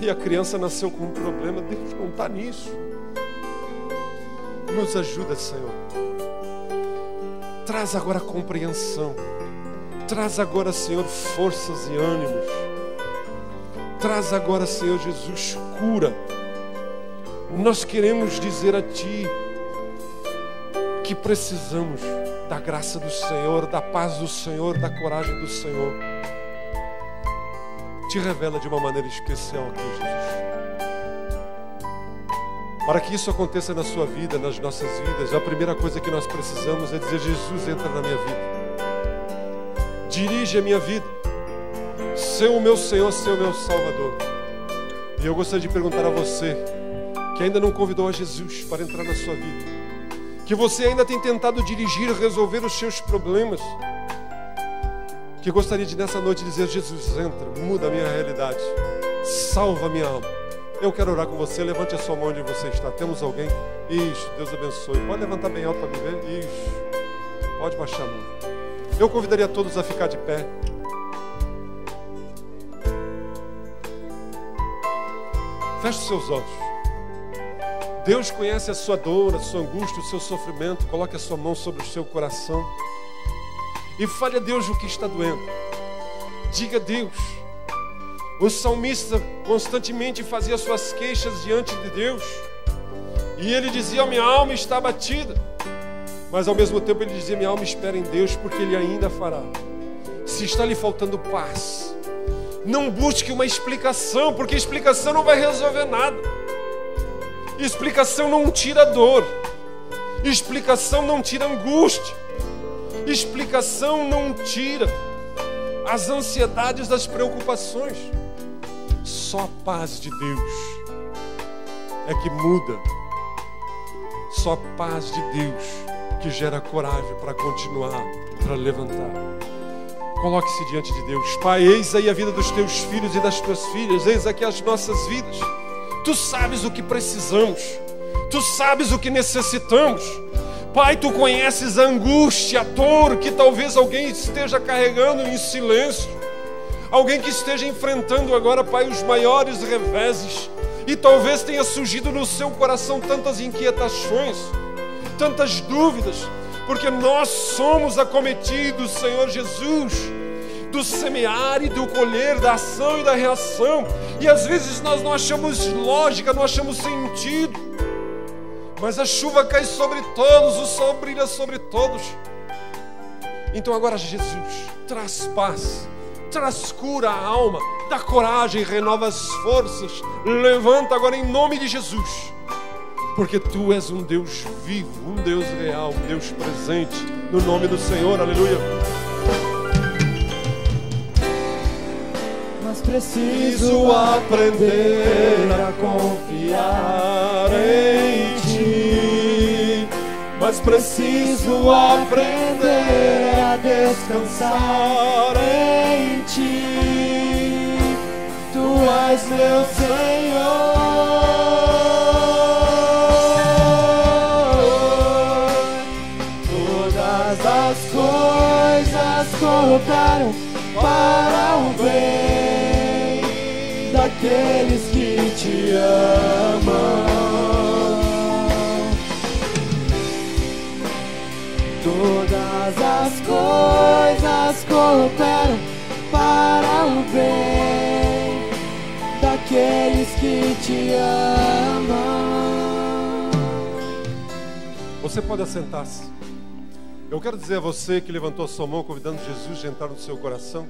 e a criança nasceu com um problema. Deus não está nisso. Nos ajuda, Senhor. Traz agora compreensão. Traz agora, Senhor, forças e ânimos. Traz agora, Senhor Jesus, cura. Nós queremos dizer a Ti que precisamos da graça do Senhor, da paz do Senhor, da coragem do Senhor. Te revela de uma maneira especial aqui, Jesus. Para que isso aconteça na sua vida, nas nossas vidas, a primeira coisa que nós precisamos é dizer: Jesus, entra na minha vida. Dirige a minha vida. Ser o meu Senhor, ser o meu Salvador. E eu gostaria de perguntar a você que ainda não convidou a Jesus para entrar na sua vida, que você ainda tem tentado dirigir, resolver os seus problemas, que gostaria de nessa noite dizer: Jesus, entra, muda a minha realidade, salva a minha alma. Eu quero orar com você. Levante a sua mão onde você está. Temos alguém? Isso, Deus abençoe. Pode levantar bem alto para me ver? Isso, pode baixar a mão. Eu convidaria todos a ficar de pé. Feche os seus olhos. Deus conhece a sua dor, a sua angústia, o seu sofrimento. Coloque a sua mão sobre o seu coração e fale a Deus o que está doendo. Diga a Deus. O salmista constantemente fazia suas queixas diante de Deus, e ele dizia: minha alma está abatida. Mas ao mesmo tempo ele dizia: minha alma espera em Deus, porque Ele ainda fará. Se está lhe faltando paz, não busque uma explicação, porque explicação não vai resolver nada. Explicação não tira dor. Explicação não tira angústia. Explicação não tira as ansiedades das preocupações. Só a paz de Deus é que muda. Só a paz de Deus que gera coragem para continuar, para levantar. Coloque-se diante de Deus. Pai, eis aí a vida dos teus filhos e das tuas filhas. Eis aqui as nossas vidas. Tu sabes o que precisamos. Tu sabes o que necessitamos. Pai, Tu conheces a angústia, a dor que talvez alguém esteja carregando em silêncio. Alguém que esteja enfrentando agora, Pai, os maiores reveses. E talvez tenha surgido no seu coração tantas inquietações, tantas dúvidas, porque nós somos acometidos, Senhor Jesus, do semear e do colher, da ação e da reação. E às vezes nós não achamos lógica, não achamos sentido. Mas a chuva cai sobre todos, o sol brilha sobre todos. Então agora, Jesus, traz paz, traz cura à alma, dá coragem, renova as forças. Levanta agora em nome de Jesus, porque Tu és um Deus vivo, um Deus real, um Deus presente, no nome do Senhor, aleluia. Mas preciso aprender a confiar em Ti. Mas preciso aprender a descansar em Ti. Tu és meu Senhor. Todas as coisas cooperam para o bem daqueles que Te amam. Todas as coisas cooperam para o bem daqueles que Te amam. Você pode assentar-se. Eu quero dizer a você que levantou a sua mão convidando Jesus a entrar no seu coração,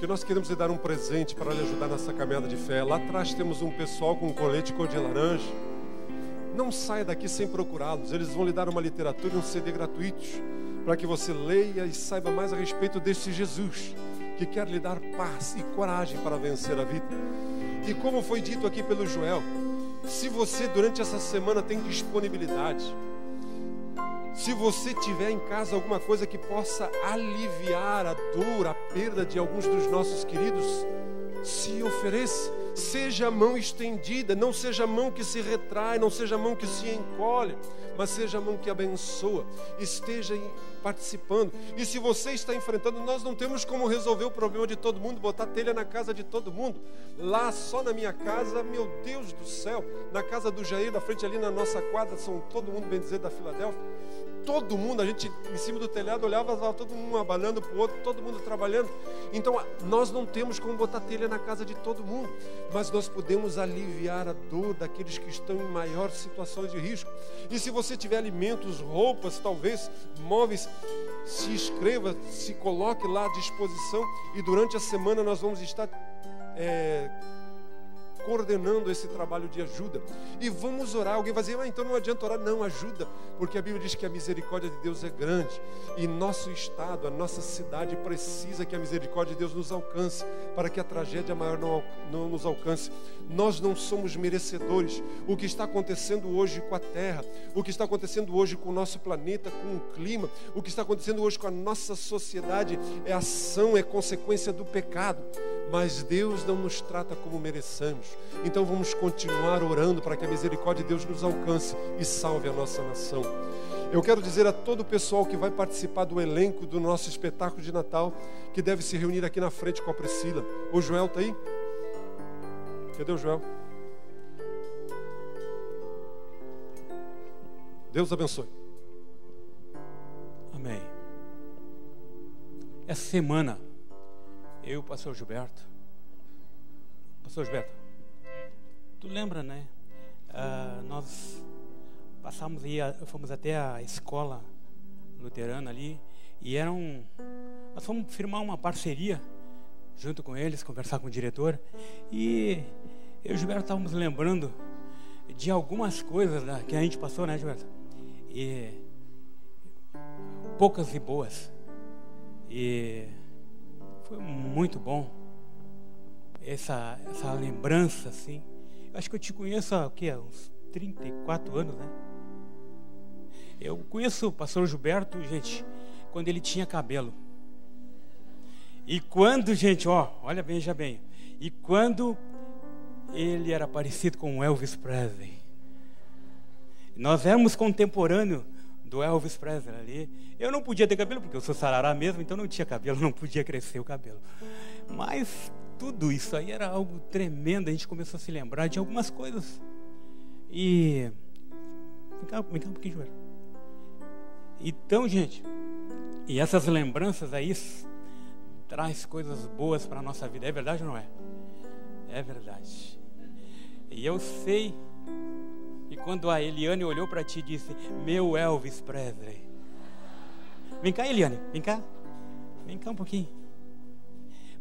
que nós queremos lhe dar um presente para lhe ajudar nessa caminhada de fé. Lá atrás temos um pessoal com um colete cor de laranja. Não saia daqui sem procurá-los. Eles vão lhe dar uma literatura e um CD gratuitos para que você leia e saiba mais a respeito desse Jesus que quer lhe dar paz e coragem para vencer a vida. E como foi dito aqui pelo Joel, se você durante essa semana tem disponibilidade, Se você tiver em casa alguma coisa que possa aliviar a dor, a perda de alguns dos nossos queridos, se ofereça. Seja a mão estendida, não seja a mão que se retrai, não seja a mão que se encolhe, mas seja a mão que abençoa. Esteja participando. E se você está enfrentando, nós não temos como resolver o problema de todo mundo, botar telha na casa de todo mundo. Lá só na minha casa, meu Deus do céu, na casa do Jair, da frente ali na nossa quadra, são todo mundo, bem dizer, da Filadélfia. Todo mundo, a gente em cima do telhado olhava, todo mundo abanando para o outro, todo mundo trabalhando. Então nós não temos como botar telha na casa de todo mundo, mas nós podemos aliviar a dor daqueles que estão em maiores situações de risco. E se você tiver alimentos, roupas, talvez móveis, se inscreva, se coloque lá à disposição, e durante a semana nós vamos estar coordenando esse trabalho de ajuda. E vamos orar. Alguém vai dizer, então não adianta orar. Não, ajuda, porque a Bíblia diz que a misericórdia de Deus é grande, e nosso estado, a nossa cidade precisa que a misericórdia de Deus nos alcance, para que a tragédia maior não nos alcance. Nós não somos merecedores. O que está acontecendo hoje com a terra, o que está acontecendo hoje com o nosso planeta, com o clima, o que está acontecendo hoje com a nossa sociedade é ação, é consequência do pecado. Mas Deus não nos trata como mereçamos. Então vamos continuar orando para que a misericórdia de Deus nos alcance e salve a nossa nação. Eu quero dizer a todo o pessoal que vai participar do elenco do nosso espetáculo de Natal, que deve se reunir aqui na frente com a Priscila. O Joel está aí? Cadê o Joel? Deus abençoe. Amém. Essa semana, eu e o pastor Gilberto. Pastor Gilberto, tu lembra, né? Nós passamos fomos até a escola luterana ali, e nós fomos firmar uma parceria junto com eles, conversar com o diretor, e eu e o Gilberto estávamos lembrando de algumas coisas que a gente passou, né, Gilberto? E poucas e boas. E foi muito bom essa lembrança, assim. Eu acho que eu te conheço há uns 34 anos, né? Eu conheço o pastor Gilberto, gente, quando ele tinha cabelo. E quando, gente, olha bem, já bem. E quando ele era parecido com o Elvis Presley. Nós éramos contemporâneos do Elvis Presley ali. Eu não podia ter cabelo, porque eu sou sarará mesmo, então não tinha cabelo, não podia crescer o cabelo. Mas tudo isso aí era algo tremendo. A gente começou a se lembrar de algumas coisas. E vem cá um pouquinho, Joel. Então, gente, e essas lembranças aí traz coisas boas para a nossa vida. É verdade ou não é? É verdade. E eu sei. E quando a Eliane olhou para ti e disse: meu Elvis Presley. Vem cá, Eliane, vem cá. Vem cá um pouquinho.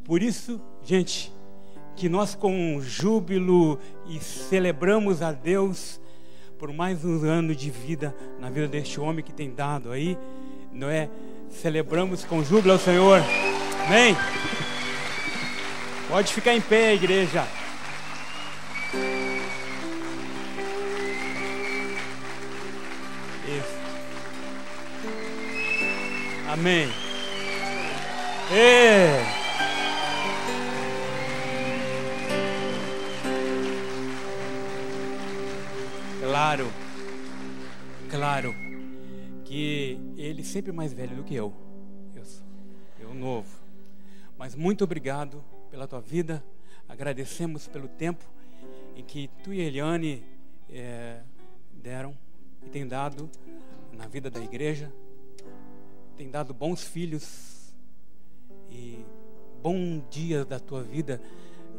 Por isso, gente, que nós com júbilo e celebramos a Deus por mais um ano de vida na vida deste homem que tem dado aí, não é? Celebramos com júbilo ao Senhor. Amém? Pode ficar em pé, igreja. Isso. Amém. Claro que ele sempre mais velho do que eu novo. Mas muito obrigado pela tua vida. Agradecemos pelo tempo em que tu e a Eliane deram e tem dado na vida da igreja. Tem dado bons filhos e bom dia da tua vida,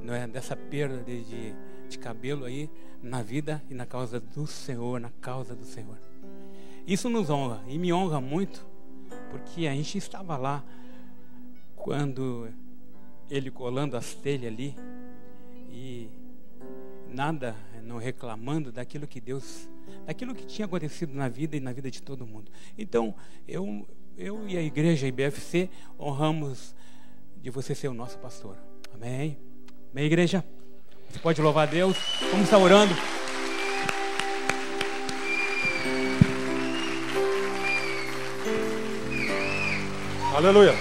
não é? Dessa perda de cabelo aí na vida e na causa do Senhor, na causa do Senhor. Isso nos honra e me honra muito, porque a gente estava lá quando ele colando as telhas ali e nada, não reclamando daquilo que Deus, daquilo que tinha acontecido na vida e na vida de todo mundo. Então, eu e a igreja IBFC honramos de você ser o nosso pastor. Amém? Amém, igreja? Você pode louvar a Deus. Vamos estar orando. Aleluia.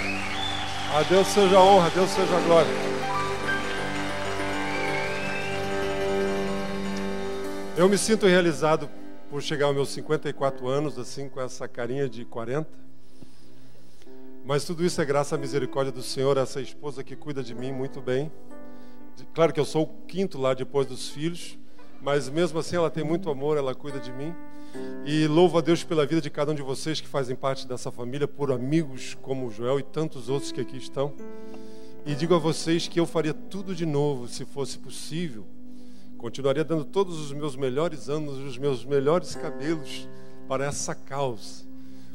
A Deus seja a honra, a Deus seja a glória. Eu me sinto realizado por chegar aos meus 54 anos, assim, com essa carinha de 40. Mas tudo isso é graças à misericórdia do Senhor, essa esposa que cuida de mim muito bem. Claro que eu sou o quinto lá depois dos filhos, mas mesmo assim ela tem muito amor, ela cuida de mim. E louvo a Deus pela vida de cada um de vocês que fazem parte dessa família, por amigos como o Joel e tantos outros que aqui estão. E digo a vocês que eu faria tudo de novo, se fosse possível. Continuaria dando todos os meus melhores anos, os meus melhores cabelos para essa causa.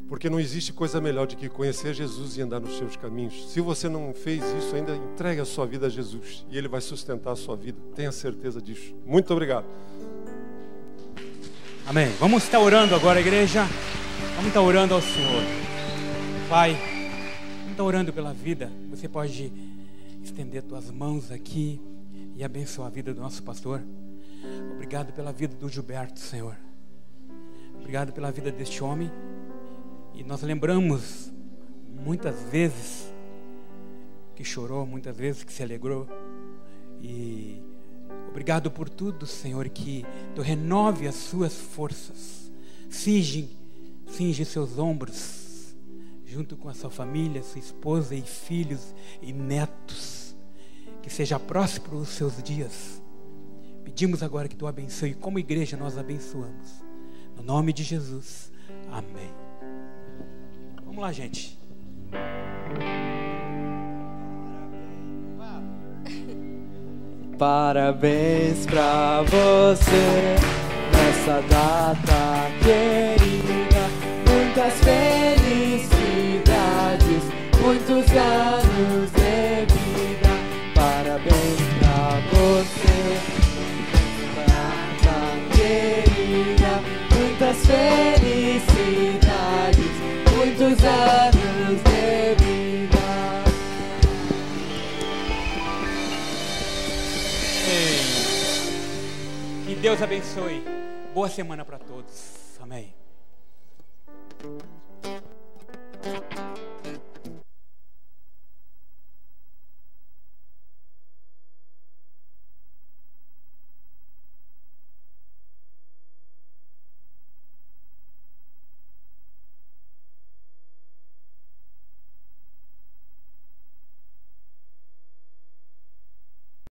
Porque não existe coisa melhor do que conhecer Jesus e andar nos seus caminhos. Se você não fez isso ainda, entregue a sua vida a Jesus. E Ele vai sustentar a sua vida. Tenha certeza disso. Muito obrigado. Amém. Vamos estar orando agora, igreja. Vamos estar orando ao Senhor. Pai, vamos estar orando pela vida. Você pode estender tuas mãos aqui e abençoar a vida do nosso pastor. Obrigado pela vida do Gilberto, Senhor. Obrigado pela vida deste homem. E nós lembramos muitas vezes que chorou, muitas vezes que se alegrou. E obrigado por tudo, Senhor, que Tu renove as suas forças. Cinge seus ombros, junto com a sua família, sua esposa e filhos e netos. Que seja próspero os seus dias. Pedimos agora que Tu abençoe, como igreja nós abençoamos. No nome de Jesus. Amém. Vamos lá, gente. Parabéns pra você nessa data querida. Muitas felicidades, muitos anos de vida. Parabéns pra você nessa data querida. Muitas felicidades, muitos anos de vida. Que Deus abençoe. Boa semana para todos. Amém.